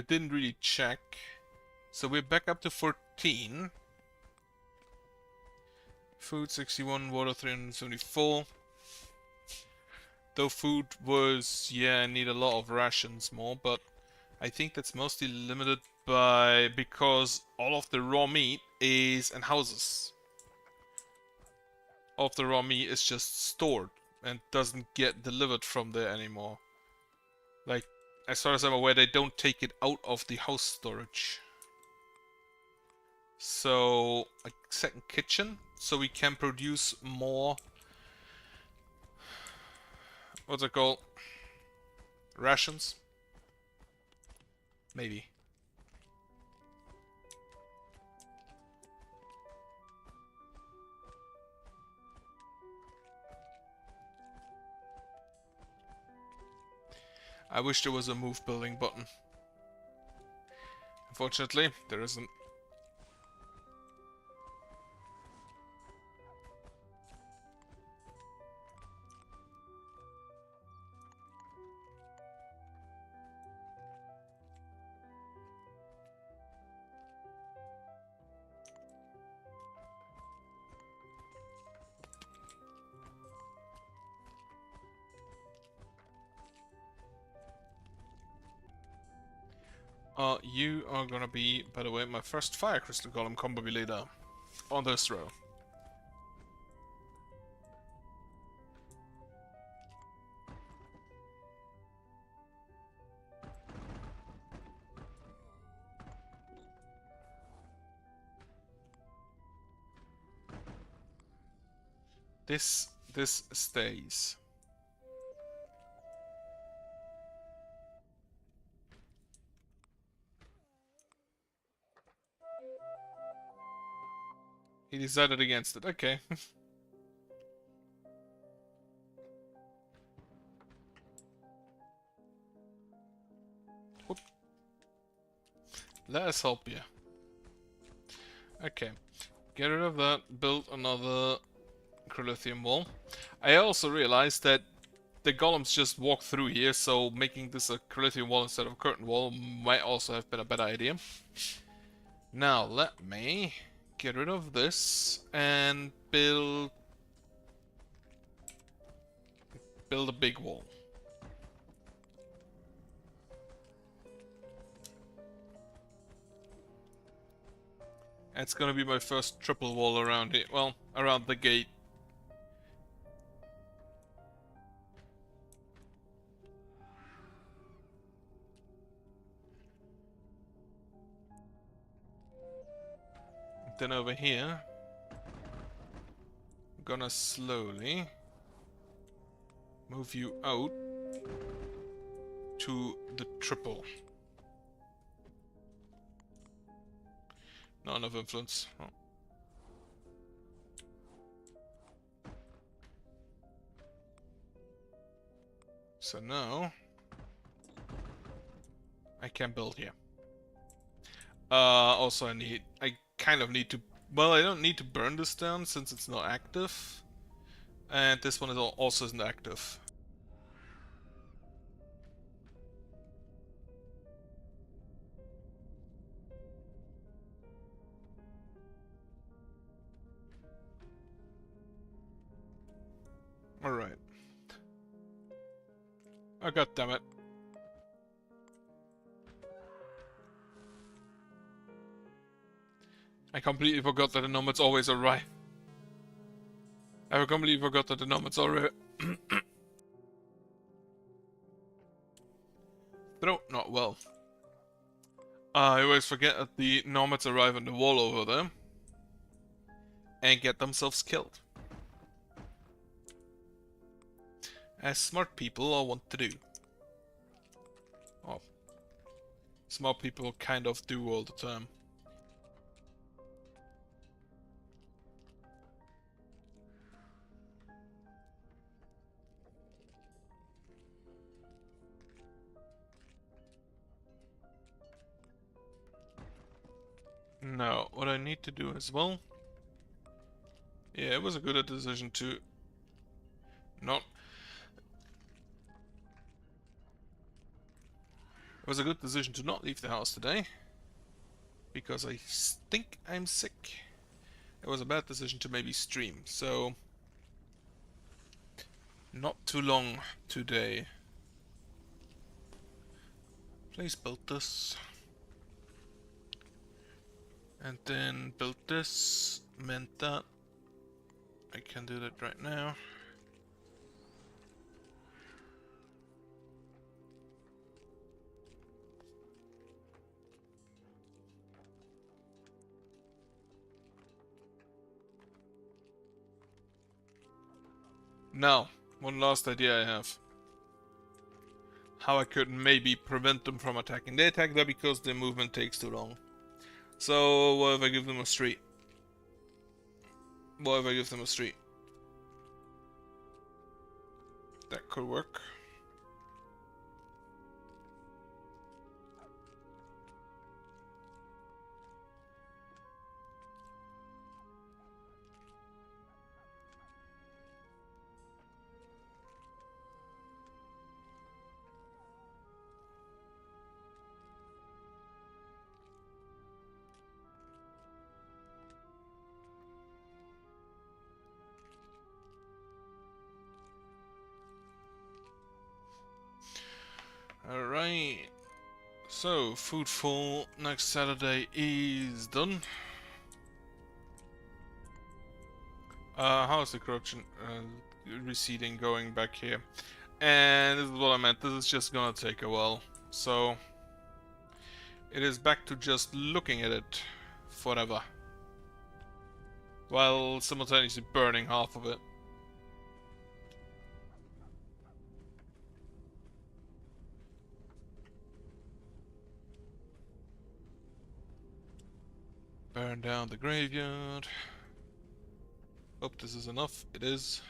didn't really check. So we're back up to 14. Food 61, water 374. Though food was, yeah, I need a lot of rations more, but I think that's mostly limited by because all of the raw meat is in houses. All of the raw meat is just stored and doesn't get delivered from there anymore. Like, as far as I'm aware, they don't take it out of the house storage. So, a second kitchen, so we can produce more... What's it called? Rations? Maybe. I wish there was a move building button. Unfortunately, there isn't. You are gonna be, by the way, my first Fire Crystal Golem combo leader on this row. This stays. He decided against it. Okay. Whoop. Let us help you. Okay. Get rid of that. Build another Crilithium wall. I also realized that the golems just walk through here, so making this a Crilithium wall instead of a curtain wall might also have been a better idea. Now, let me get rid of this and build a big wall. It's gonna be my first triple wall around it. Well, around the gate. Then over here, I'm gonna slowly move you out to the triple. Not enough influence. Oh. So now I can build here. Also I kind of need to, well, I don't need to burn this down since it's not active. And this one is also isn't active. Alright. Oh, god damn it. I completely forgot that the nomads always arrive. I completely forgot that the nomads already... Throat not well. I always forget that the nomads arrive on the wall over there and get themselves killed. As smart people are wont to do. Oh, smart people kind of do all the time. Now, what I need to do as well... Yeah, it was a good decision to not... It was a good decision to not leave the house today. Because I think I'm sick. It was a bad decision to maybe stream, so... Not too long today. Please build this. And then build this. Meant that. I can do that right now. Now, one last idea I have. How I could maybe prevent them from attacking. They attack there because their movement takes too long. So, what if I give them a street? What if I give them a street? That could work. Alright. So, food for next Saturday is done. How is the corruption receding going back here? And this is what I meant. This is just gonna take a while. So, it is back to just looking at it forever. While simultaneously burning half of it. Burn down the graveyard. Hope this is enough. It is.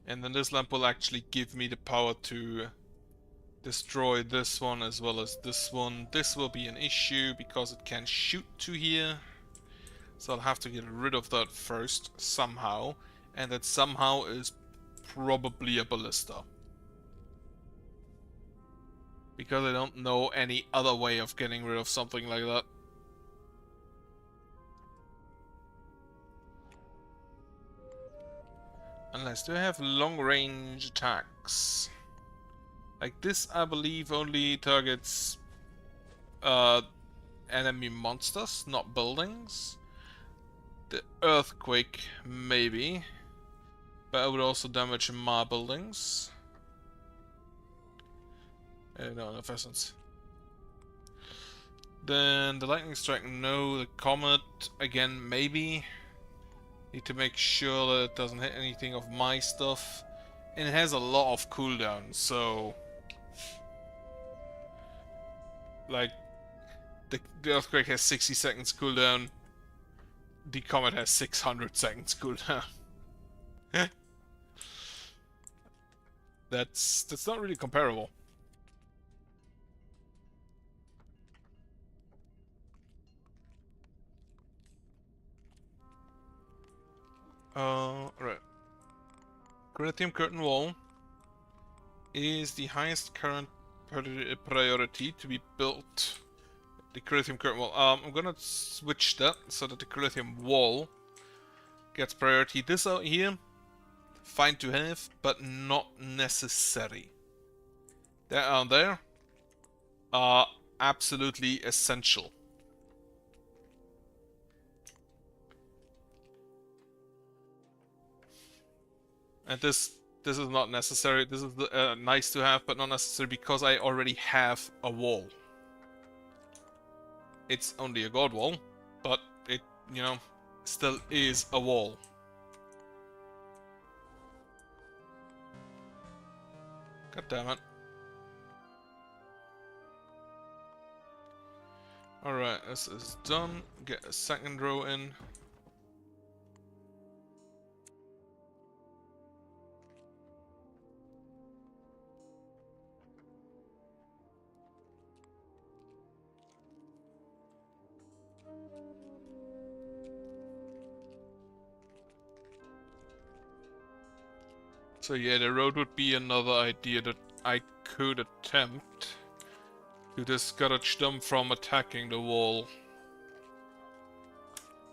And then this lamp will actually give me the power to destroy this one as well as this one. This will be an issue because it can shoot to here. So I'll have to get rid of that first somehow. And that somehow is probably a ballista. Because I don't know any other way of getting rid of something like that. Unless, do I have long-range attacks? Like this, I believe, only targets enemy monsters, not buildings. The earthquake, maybe. But it would also damage my buildings. No pheasants. Then the lightning strike, no. The comet, again, maybe. Need to make sure that it doesn't hit anything of my stuff. And it has a lot of cooldown, so... Like, the earthquake has 60 seconds cooldown. The comet has 600 seconds cooldown. That's not really comparable. Right. Granitium Curtain Wall is the highest current priority to be built. The Granitium Curtain Wall. I'm gonna switch that so that the Granitium Wall gets priority. This out here, fine to have, but not necessary. That out there are absolutely essential. And this this is not necessary. This is nice to have, but not necessary because I already have a wall. It's only a god wall, but it, you know, still is a wall. God damn it. Alright, this is done. Get a second row in. So yeah, the road would be another idea that I could attempt to discourage them from attacking the wall.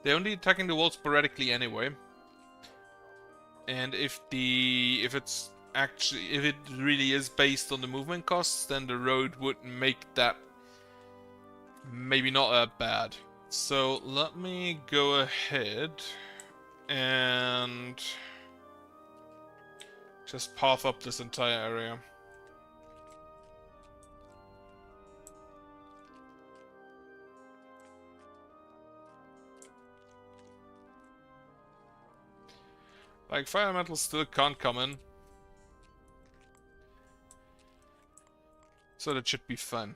They're only attacking the wall sporadically anyway. And if it really is based on the movement costs, then the road would make that maybe not that bad. So let me go ahead and just path up this entire area. Like, fire metal still can't come in. So that should be fun.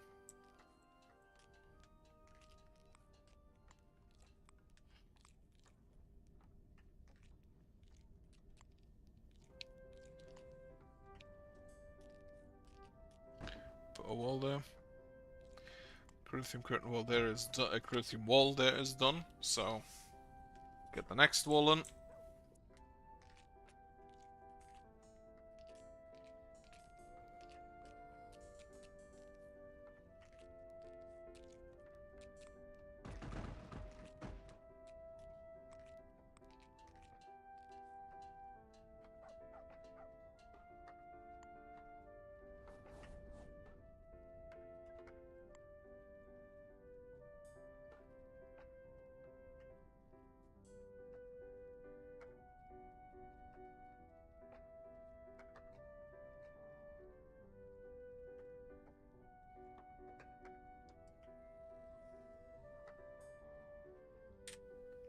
Put a wall there. Corinthian curtain wall there is done. A Corinthian wall there is done. So get the next wall in.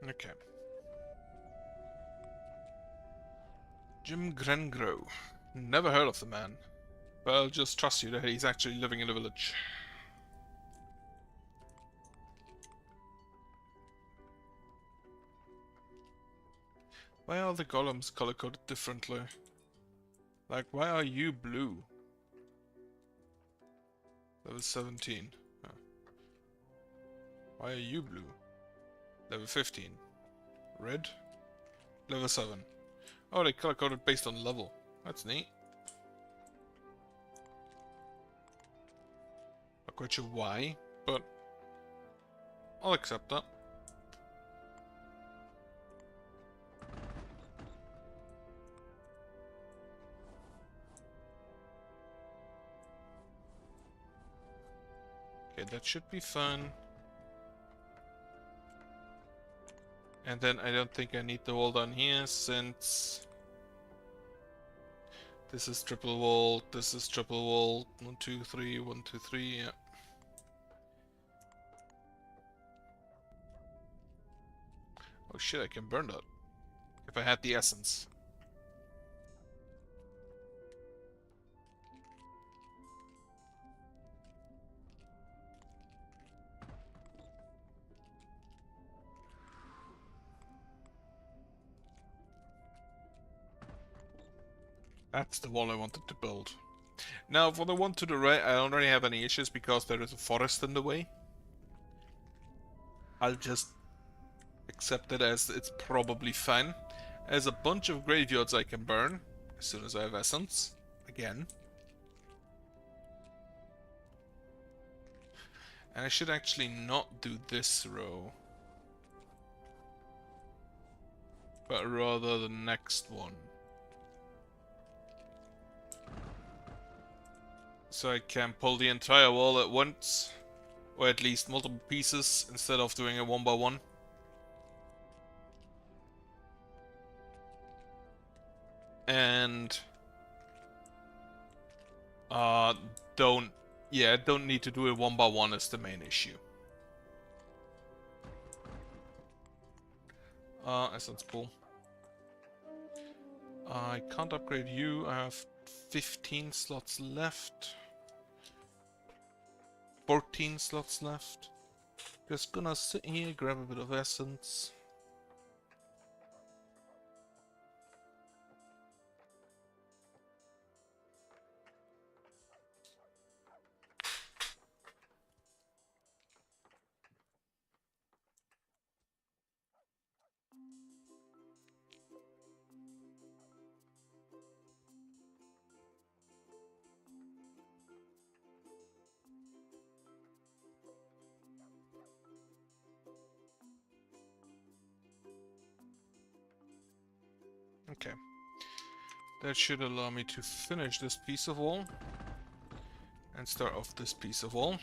Okay. Jim Grengro. Never heard of the man. But I'll just trust you that he's actually living in a village. Why are the golems color-coded differently? Like, why are you blue? Level 17. Oh. Why are you blue? Level 15. Red? Level 7. Oh, they color-coded based on level. That's neat. Not quite sure why, but I'll accept that. Okay, that should be fun. And then I don't think I need the wall down here, since this is triple wall, this is triple wall. 1, 2, 3, 1, 2, 3, yeah. Oh shit, I can burn that. If I had the essence. That's the wall I wanted to build. Now, for the one to the right, I don't really have any issues because there is a forest in the way. I'll just accept it as it's probably fine. There's a bunch of graveyards I can burn as soon as I have essence. Again. And I should actually not do this row, but rather the next one. So I can pull the entire wall at once, or at least multiple pieces, instead of doing it one by one. And Uh, don't... Yeah, don't need to do it one by one is the main issue. Essence pool. I can't upgrade you. I have 15 slots left. 14 slots left. Just gonna sit here, grab a bit of essence. Okay. That should allow me to finish this piece of wall. And start off this piece of wall.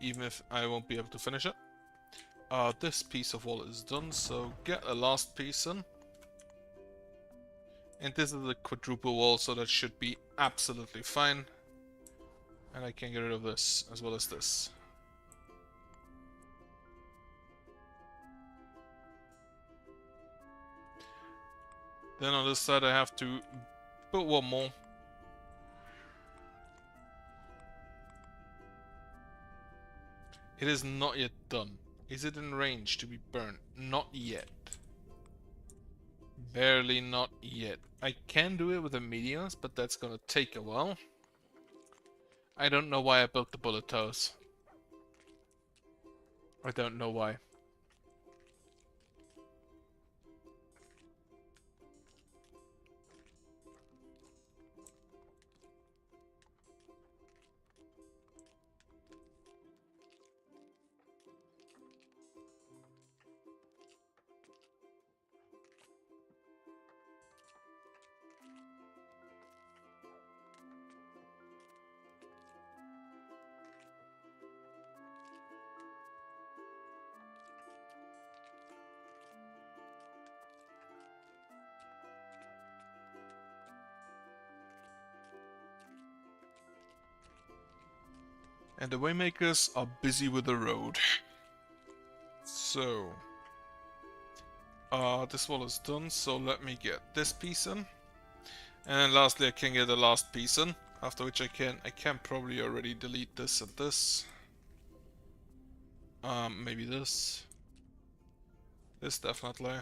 Even if I won't be able to finish it. This piece of wall is done, so get a last piece in. And this is a quadruple wall, so that should be absolutely fine. And I can get rid of this, as well as this. Then on this side I have to put one more. It is not yet done. Is it in range to be burned? Not yet. Barely not yet. I can do it with the mediums, but that's gonna take a while. I don't know why I built the bullet towers. I don't know why. And the Waymakers are busy with the road. So... this wall is done, so let me get this piece in. And lastly I can get the last piece in. After which I can probably already delete this and this. Maybe this. This definitely.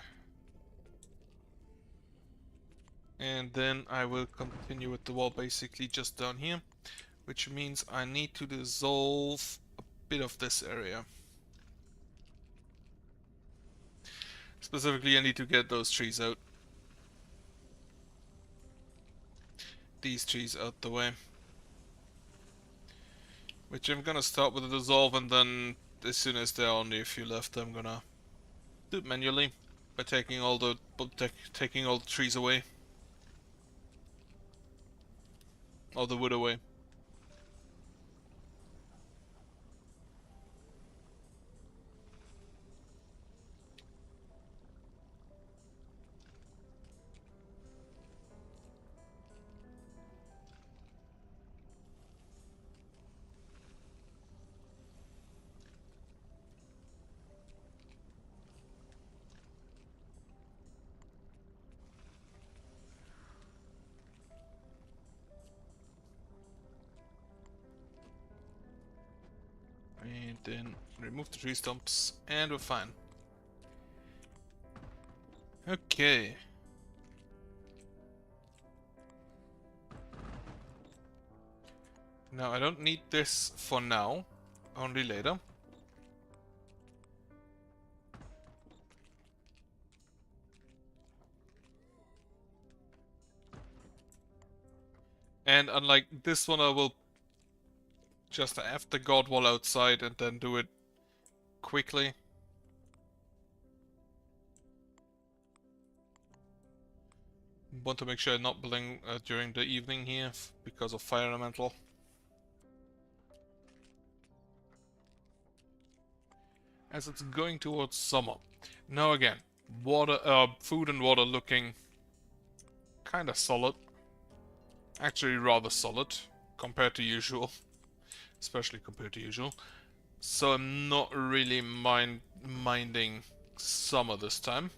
And then I will continue with the wall basically just down here. Which means I need to dissolve a bit of this area. Specifically, I need to get those trees out. These trees out the way. Which I'm gonna start with the dissolve, and then as soon as there are only a few left, I'm gonna do it manually by taking all the trees away, all the wood away. And then remove the tree stumps, and we're fine. Okay. Now I don't need this for now, only later. And unlike this one, I will just have the god wall outside and then do it quickly. Want to make sure I'm not building during the evening here because of fire elemental. As it's going towards summer. Now again, water, food and water looking kind of solid. Actually rather solid. compared to usual. Especially compared to usual. So I'm not really minding summer this time.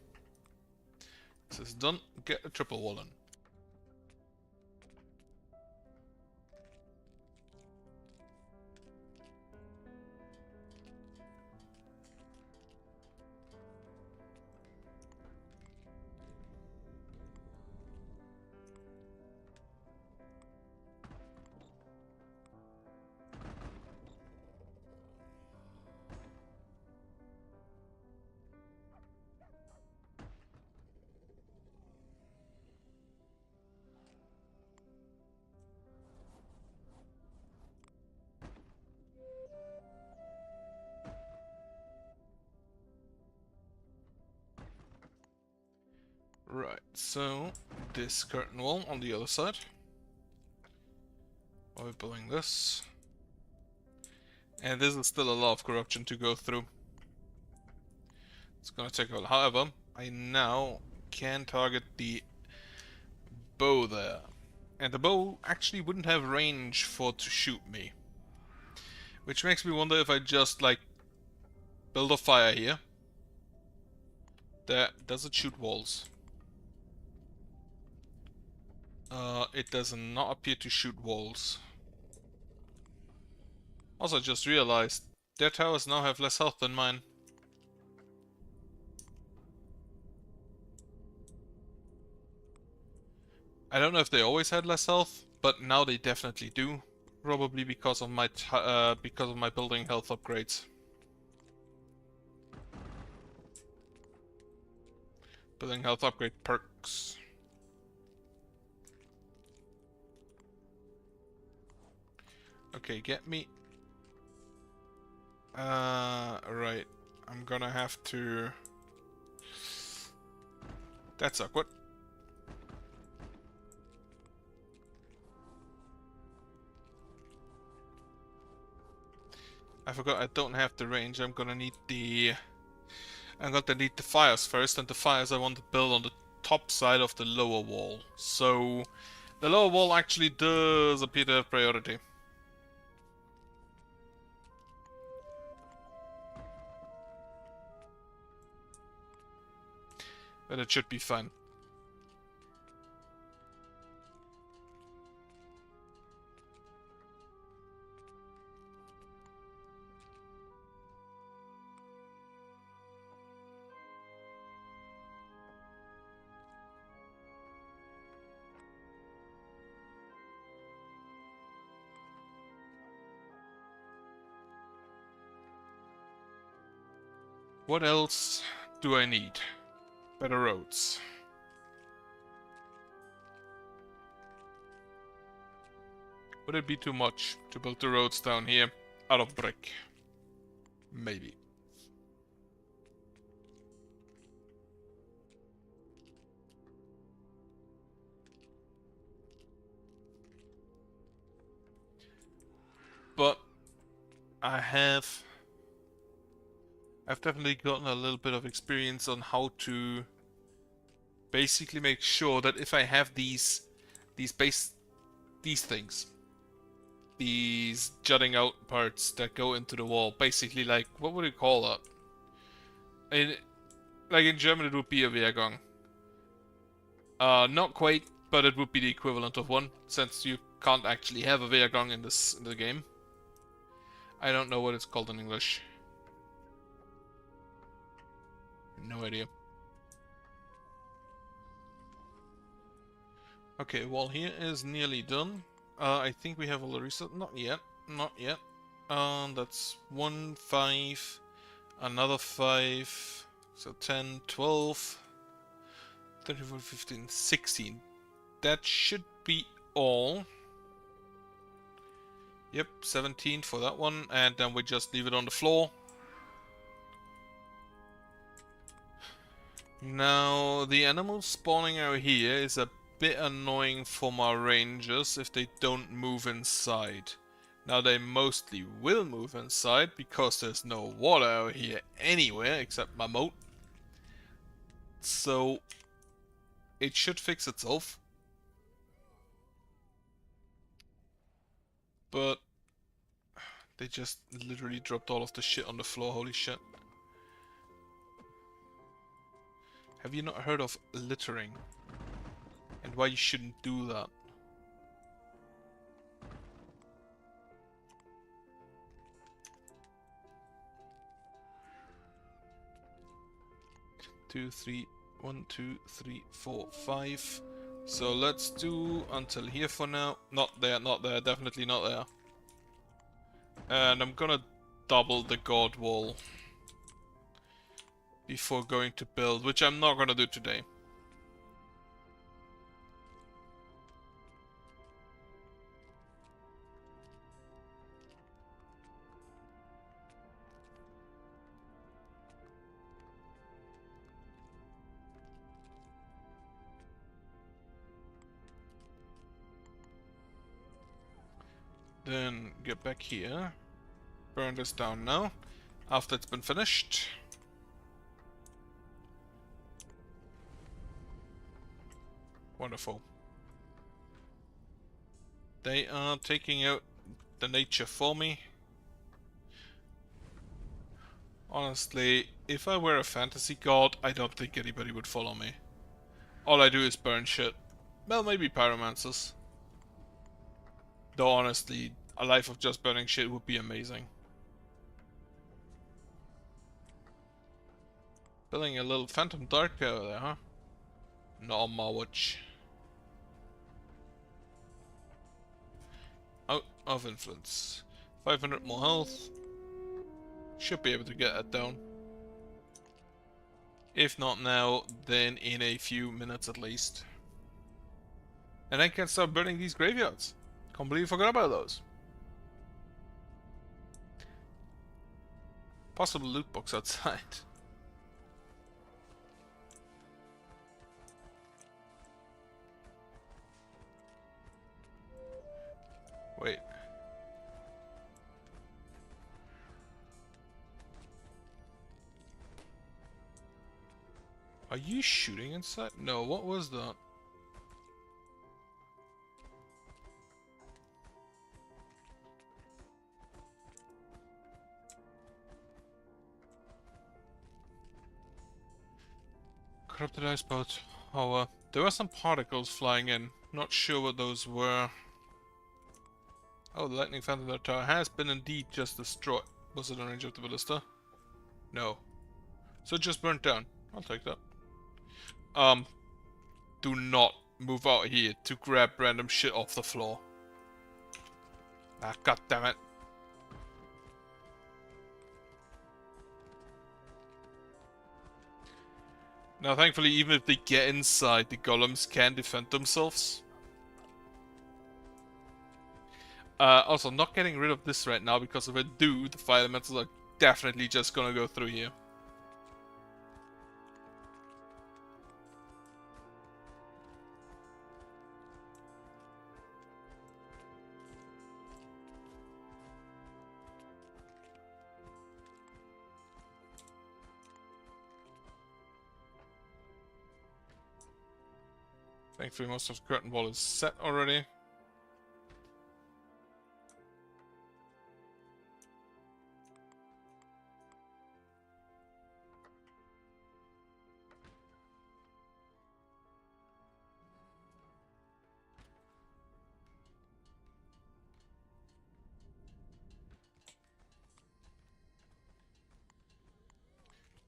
This is done. Get a triple wall in. Right, so this curtain wall on the other side. While we're building this. And this is still a lot of corruption to go through. It's gonna take a while. However, I now can target the bow there. And the bow actually wouldn't have range for to shoot me. Which makes me wonder if I just, like, build a fire here. Does it shoot walls? It does not appear to shoot walls. Also, I just realized their towers now have less health than mine. I don't know if they always had less health, but now they definitely do. Probably because of my building health upgrades. Building health upgrade perks. Okay, get me. Right. I'm gonna have to. That's awkward. I forgot I don't have the range. I'm gonna need the fires first, and the fires I want to build on the top side of the lower wall. So the lower wall actually does appear to have priority. But it should be fine. What else do I need? Better roads. Would it be too much to build the roads down here out of brick? Maybe. But I've definitely gotten a little bit of experience on how to basically make sure that if I have these things, these jutting out parts that go into the wall, basically, like, what would you call that? Like in German it would be a Wehrgang. Not quite, but it would be the equivalent of one, since you can't actually have a Wehrgang in the game. I don't know what it's called in English. No idea. Okay, wall here is nearly done. I think we have a Larissa. Not yet. Not yet. That's 1, 5, another 5, so 10, 12, 13, 14, 15, 16. That should be all. Yep, 17 for that one, and then we just leave it on the floor. Now, the animals spawning out here is a bit annoying for my rangers if they don't move inside. Now, they mostly will move inside because there's no water out here anywhere except my moat. So, it should fix itself. but they just literally dropped all of the shit on the floor, holy shit. Have you not heard of littering? And why you shouldn't do that? Two, three, 1, 2, 3, 4, 5. So let's do until here for now. Not there, definitely not there. And I'm gonna double the guard wall before going to build, which I'm not gonna do today. Then get back here. Burn this down now, after it's been finished. Wonderful. They are taking out the nature for me. Honestly, if I were a fantasy god, I don't think anybody would follow me. All I do is burn shit. Well, maybe pyromancers. Though honestly, a life of just burning shit would be amazing. Building a little phantom dark over there, huh? Not on my watch. Out of influence. 500 more health. Should be able to get that down. If not now, then in a few minutes at least. And I can start burning these graveyards. Completely forgot about those. Possible loot box outside. Wait. Are you shooting inside? No, what was that? Corrupted ice boat. Oh, there were some particles flying in. Not sure what those were. Oh, the lightning phantom tower has been indeed just destroyed. Was it in range of the ballista? No. So it just burnt down. I'll take that. Do not move out here to grab random shit off the floor. Ah, god damn it. Now, thankfully, even if they get inside, the golems can defend themselves. Also, not getting rid of this right now, because if I do, the fire elementals are definitely just gonna go through here. Thankfully, most of the curtain wall is set already.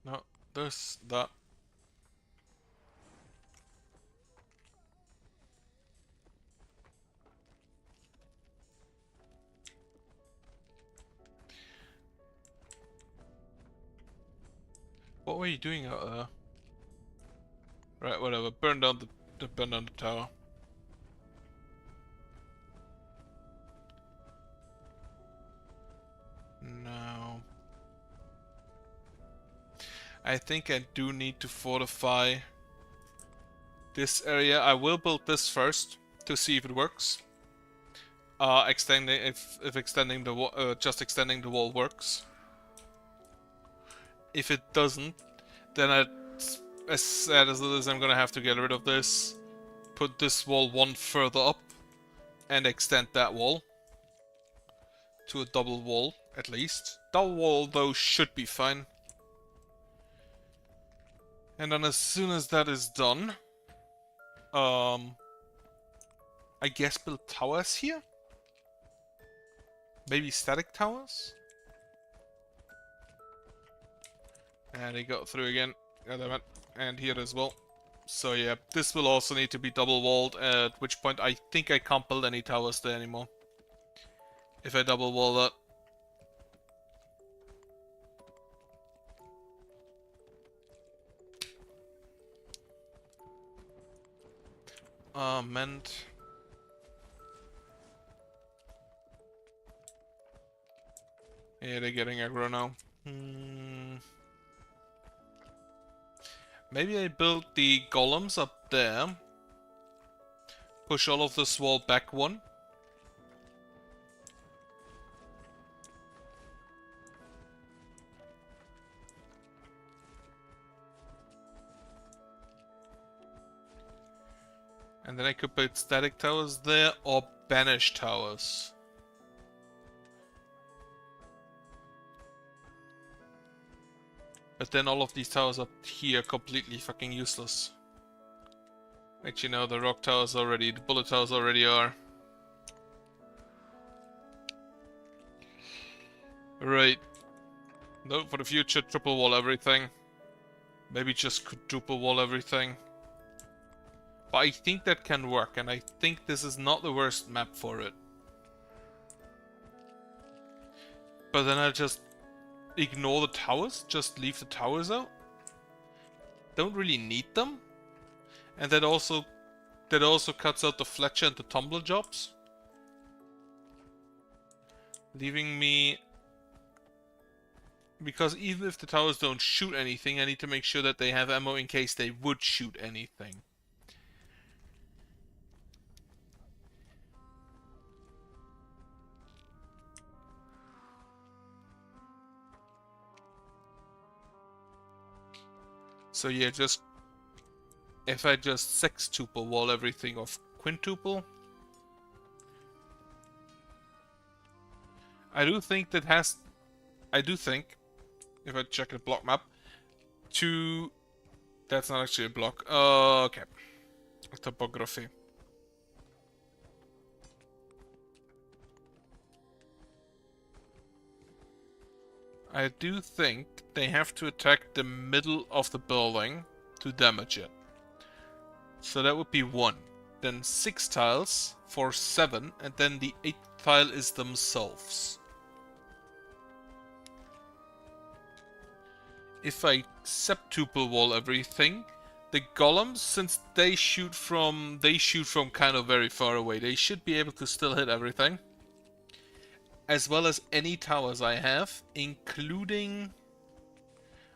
No, this, that. What were you doing out there? Right, whatever. Burn down the tower. No. I think I do need to fortify this area. I will build this first to see if it works. Extending if extending the wall, just extending the wall works. If it doesn't, then as sad as it is, I'm gonna have to get rid of this, put this wall one further up, and extend that wall. to a double wall, at least. Double wall, though, should be fine. And then as soon as that is done, I guess build towers here? Maybe static towers? And he got through again. Yeah, they went. And here as well. So yeah, this will also need to be double walled, at which point I think I can't build any towers there anymore. If I double wall that. Mend. Yeah, they're getting aggro now. Maybe I build the golems up there. Push all of this wall back one. And then I could build static towers there or banish towers. But then all of these towers up here are completely fucking useless. Actually, no, the rock towers already, the bullet towers already are. Right. Note for the future, triple wall everything. Maybe just quadruple wall everything. But I think that can work, and I think this is not the worst map for it. But then I'll just ignore the towers, just leave the towers out. Don't really need them. And that also cuts out the Fletcher and the Tumbler jobs. Leaving me... Because even if the towers don't shoot anything, I need to make sure that they have ammo in case they would shoot anything. So yeah, just... If I just sextuple wall everything of quintuple... I do think, if I check the block map, that's not actually a block. Okay. Topography. I do think they have to attack the middle of the building to damage it. So that would be 1. Then 6 tiles for 7, and then the 8th tile is themselves. If I septuple wall everything, the golems, since they shoot from kind of very far away, they should be able to still hit everything. As well as any towers I have, including,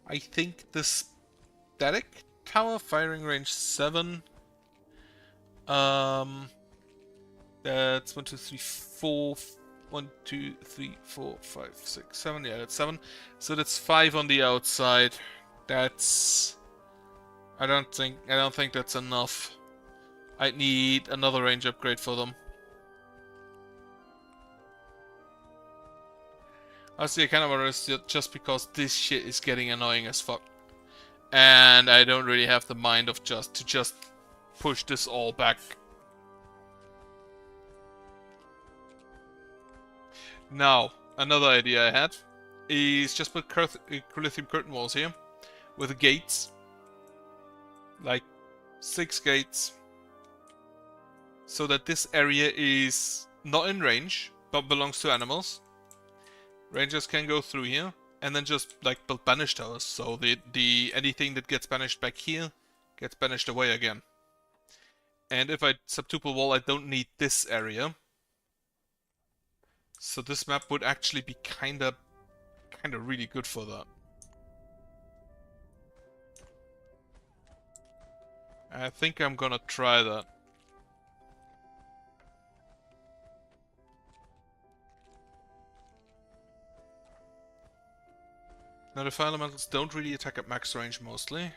I think, the static tower, firing range 7. That's 1, 2, 3, 4. 1, 2, 3, 4, 5, 6, 7. Yeah, that's 7. So that's 5 on the outside. That's... I don't think that's enough. I'd need another range upgrade for them. Honestly, I kind of want to just because this shit is getting annoying as fuck. And I don't really have the mind of just push this all back. Now, another idea I had is just put Crylithium curtain walls here with gates. Like 6 gates. So that this area is not in range, but belongs to animals. Rangers can go through here and then just like build banish towers. So the anything that gets banished back here gets banished away again. And if I septuple wall, I don't need this area. So this map would actually be kinda really good for that. I think I'm gonna try that. Now the fire elementals don't really attack at max range mostly.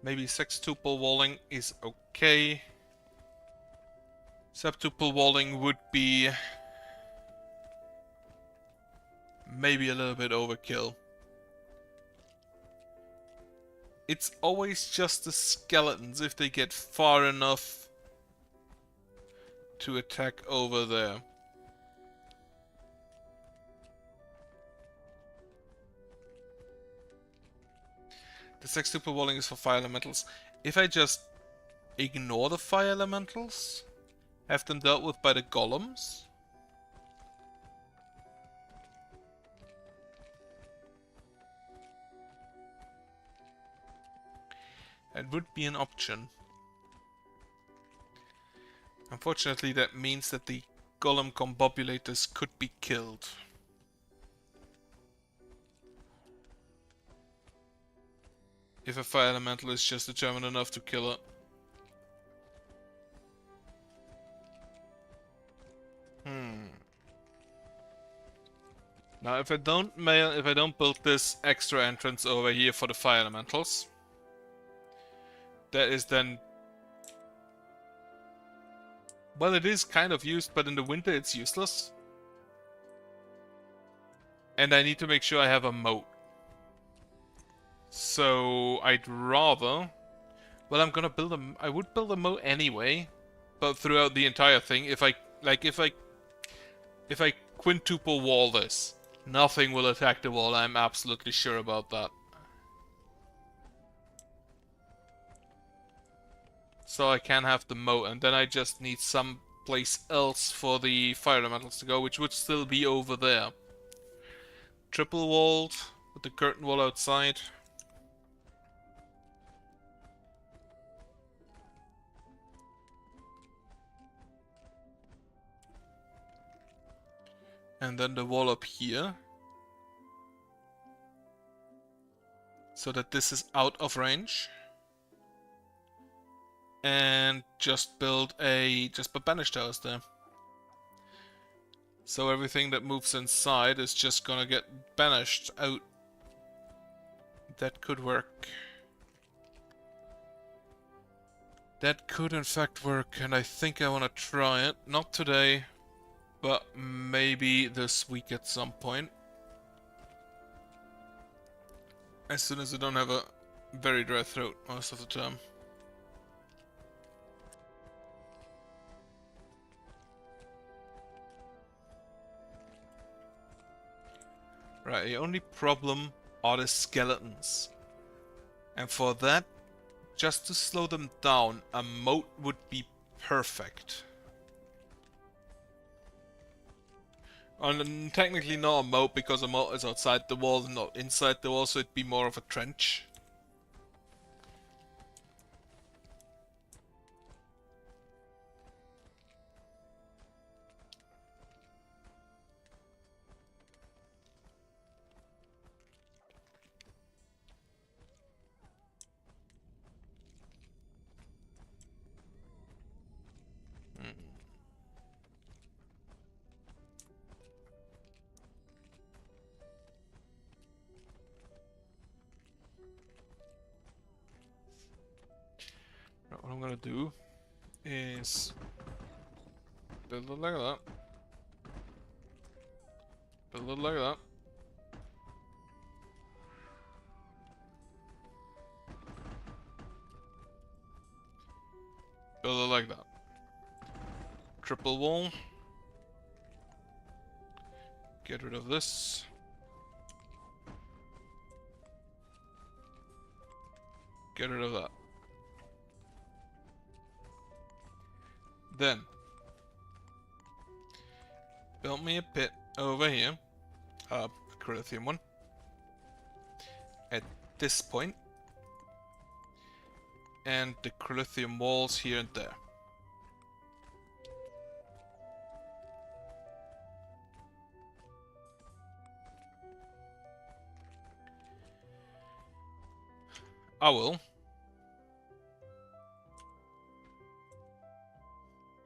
Maybe sextuple walling is okay. Septuple walling would be maybe a little bit overkill. It's always just the skeletons if they get far enough to attack over there. The sextuple walling is for fire elementals. If I just ignore the fire elementals, have them dealt with by the golems, it would be an option. Unfortunately, that means that the golem combobulators could be killed. If a fire elemental is just determined enough to kill it. Now, if I don't build this extra entrance over here for the fire elementals, that is then, well, it is kind of used, but in the winter it's useless. And I need to make sure I have a moat. So I'd rather, well, I'm gonna build I would build a moat anyway, but throughout the entire thing, if I quintuple wall this, nothing will attack the wall. I'm absolutely sure about that. So I can have the moat, and then I just need some place else for the fire elementals to go, which would still be over there. Triple walled, with the curtain wall outside. And then the wall up here. So that this is out of range. And just put banish towers there. So everything that moves inside is just gonna get banished out. That could work. That could in fact work, and I think I want to try it. Not today, but maybe this week at some point. As soon as I don't have a very dry throat most of the time. Right, the only problem are the skeletons. And for that, just to slow them down, a moat would be perfect. And technically not a moat, because a moat is outside the wall and not inside the wall, so it'd be more of a trench. What I'm gonna do is build it like that. Build it like that. Build it like that. Triple wall. Get rid of this. Get rid of that. Then, build me a pit over here, a Corinthian one, at this point, and the Corinthian walls here and there. I will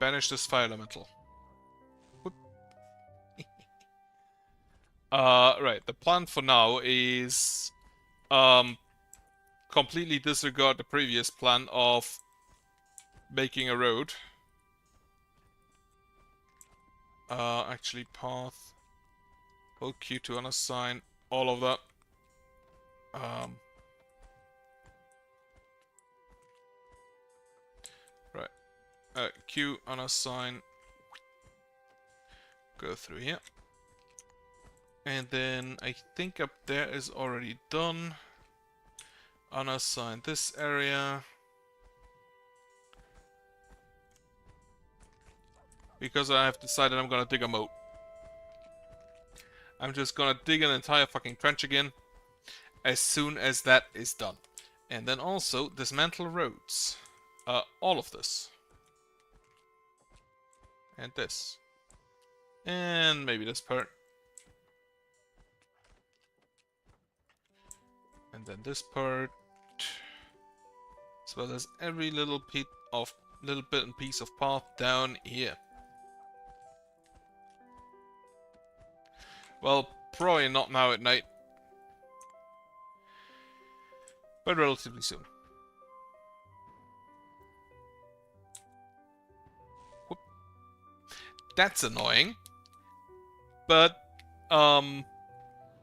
banish this fire elemental. Whoop. Right, the plan for now is completely disregard the previous plan of making a road. Actually path. Hold Q2 unassign, all of that. Right. Q unassign. Go through here. And then I think up there is already done. Unassign this area. Because I have decided I'm gonna dig a moat. I'm just gonna dig an entire fucking trench again as soon as that is done. And then also dismantle roads. All of this. And this. And maybe this part. And then this part. As well as every little bit and piece of path down here. Well, probably not now at night. But relatively soon. Whoop. That's annoying. But, I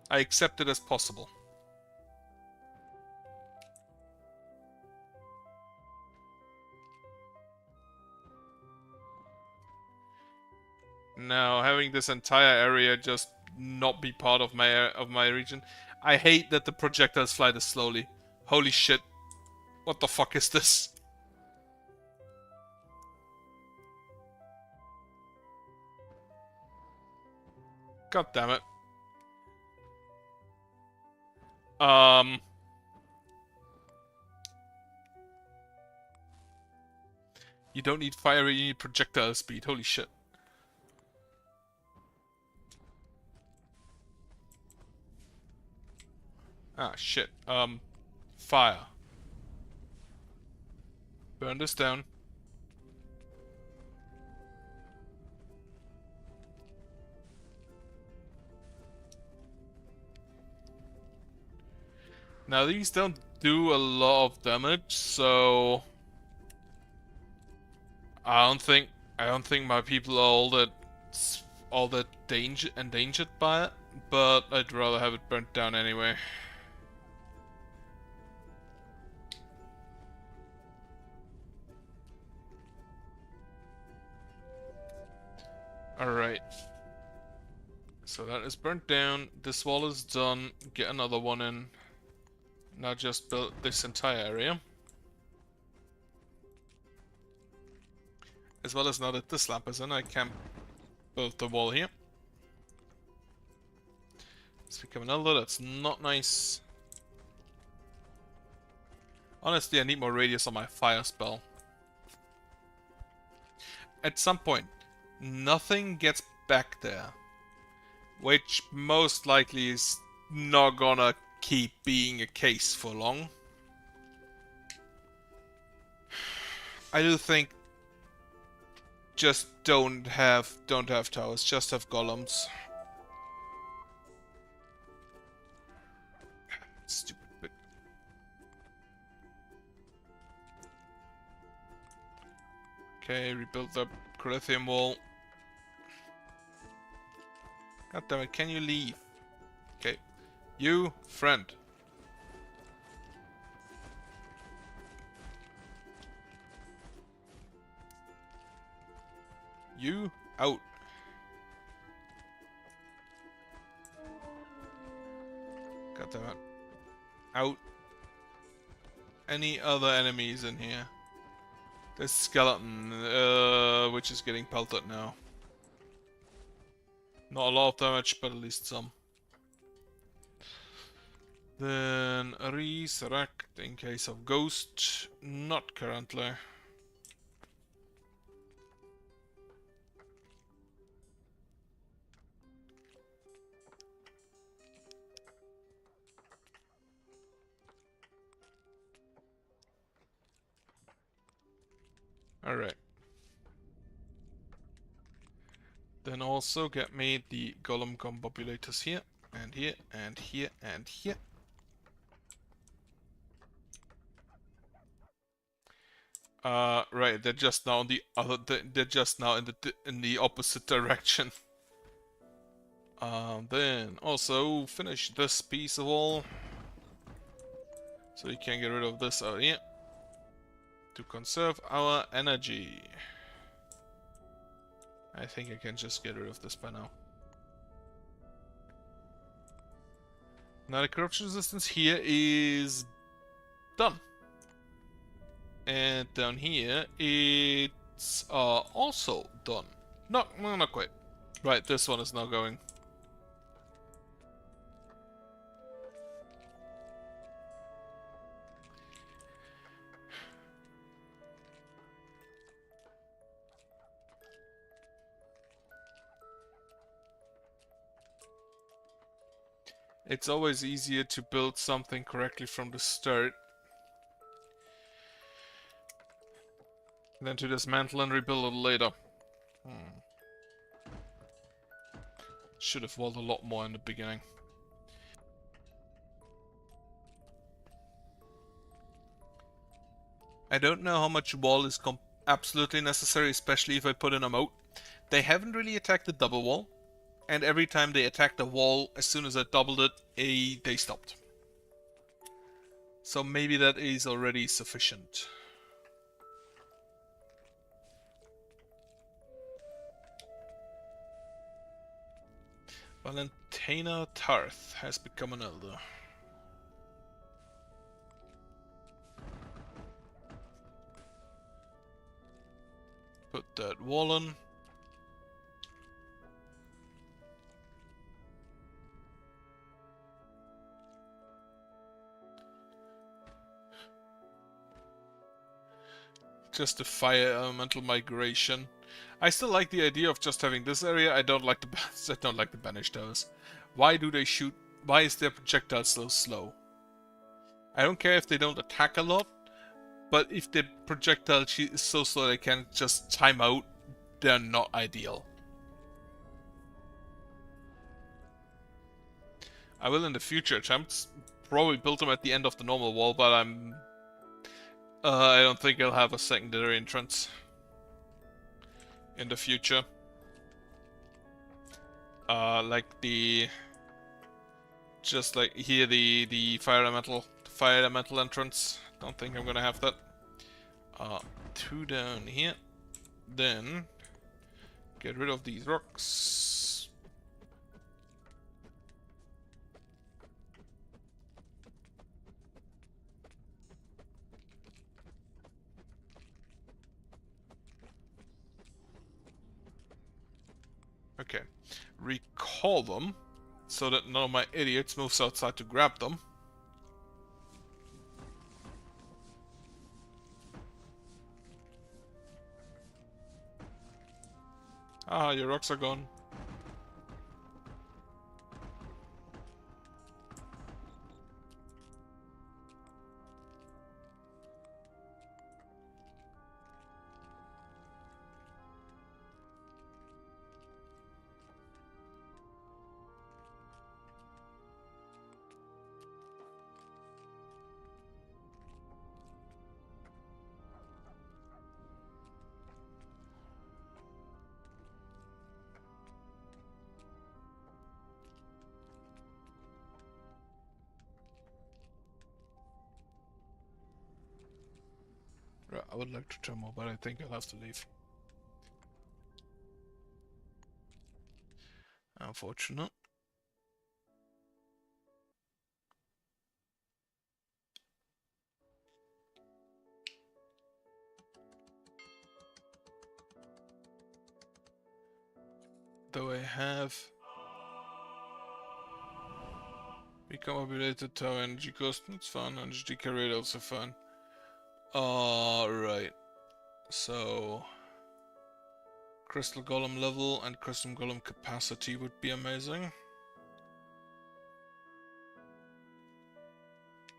accept it as possible. Now, having this entire area just not be part of my region. I hate that the projectiles fly this slowly. Holy shit. What the fuck is this? God damn it. You don't need fire, you need projectile speed. Holy shit. Ah, shit. Fire. Burn this down. Now these don't do a lot of damage, so I don't think my people are all that endangered by it, but I'd rather have it burnt down anyway. Alright. So that is burnt down. This wall is done. Get another one in. Now just build this entire area. As well as now that this lamp is in, I can build the wall here. Let's become another. That's not nice. Honestly, I need more radius on my fire spell. At some point, nothing gets back there. Which most likely is not gonna keep being a case for long. I do think just don't have towers, just have golems. Stupid bit. Okay, rebuild the Corinthian wall. God damn it, can you leave? Okay. You, friend. You, out. God damn it. Out. Any other enemies in here? This skeleton, which is getting pelted now. Not a lot of damage, but at least some. Then resurrect in case of ghost. Not currently. Alright. Then also get me the golem combobulators here, and here, and here, and here. Right, they're just now on the other. They're just now in the opposite direction. Then also finish this piece of wall. So you can get rid of this out here. To conserve our energy. I think I can just get rid of this by now. Now the corruption resistance here is done. And down here it's also done. No, not quite. Right, this one is now going. It's always easier to build something correctly from the start than to dismantle and rebuild it later. Should have walled a lot more in the beginning. I don't know how much wall is absolutely necessary, especially if I put in a moat. They haven't really attacked the double wall, and every time they attacked the wall, as soon as I doubled it, they stopped. So maybe that is already sufficient. Valentina Tarth has become an elder. Put that wall on. Just the fire elemental migration. I still like the idea of just having this area. I don't like the banished towers. Why do they shoot? Why is their projectile so slow? I don't care if they don't attack a lot, but if the projectile is so slow they can't just time out, they're not ideal. I will in the future attempt. Probably build them at the end of the normal wall, but I don't think I'll have a secondary entrance in the future. Just like here, the fire elemental entrance. Don't think I'm gonna have that. 2 down here. Then get rid of these rocks. Okay, recall them so that none of my idiots moves outside to grab them. Ah, your rocks are gone. I would like to try more, but I think I'll have to leave. Unfortunate. Though I have become related to energy cost, it's fun. Energy decay rate also fun. Right. So Crystal Golem level and Crystal Golem capacity would be amazing.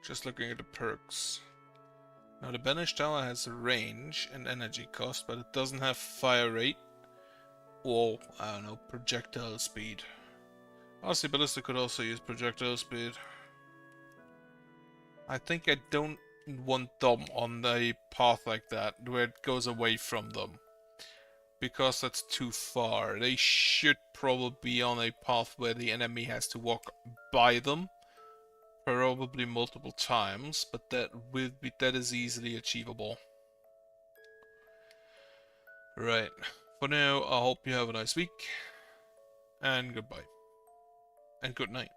Just looking at the perks. Now the Banished Tower has range and energy cost, but it doesn't have fire rate or, I don't know, projectile speed. Honestly, Ballista could also use projectile speed. I think I don't want them on a path like that, where it goes away from them. because that's too far. They should probably be on a path where the enemy has to walk by them, probably multiple times, but that is easily achievable. Right. For now, I hope you have a nice week, and goodbye. And good night.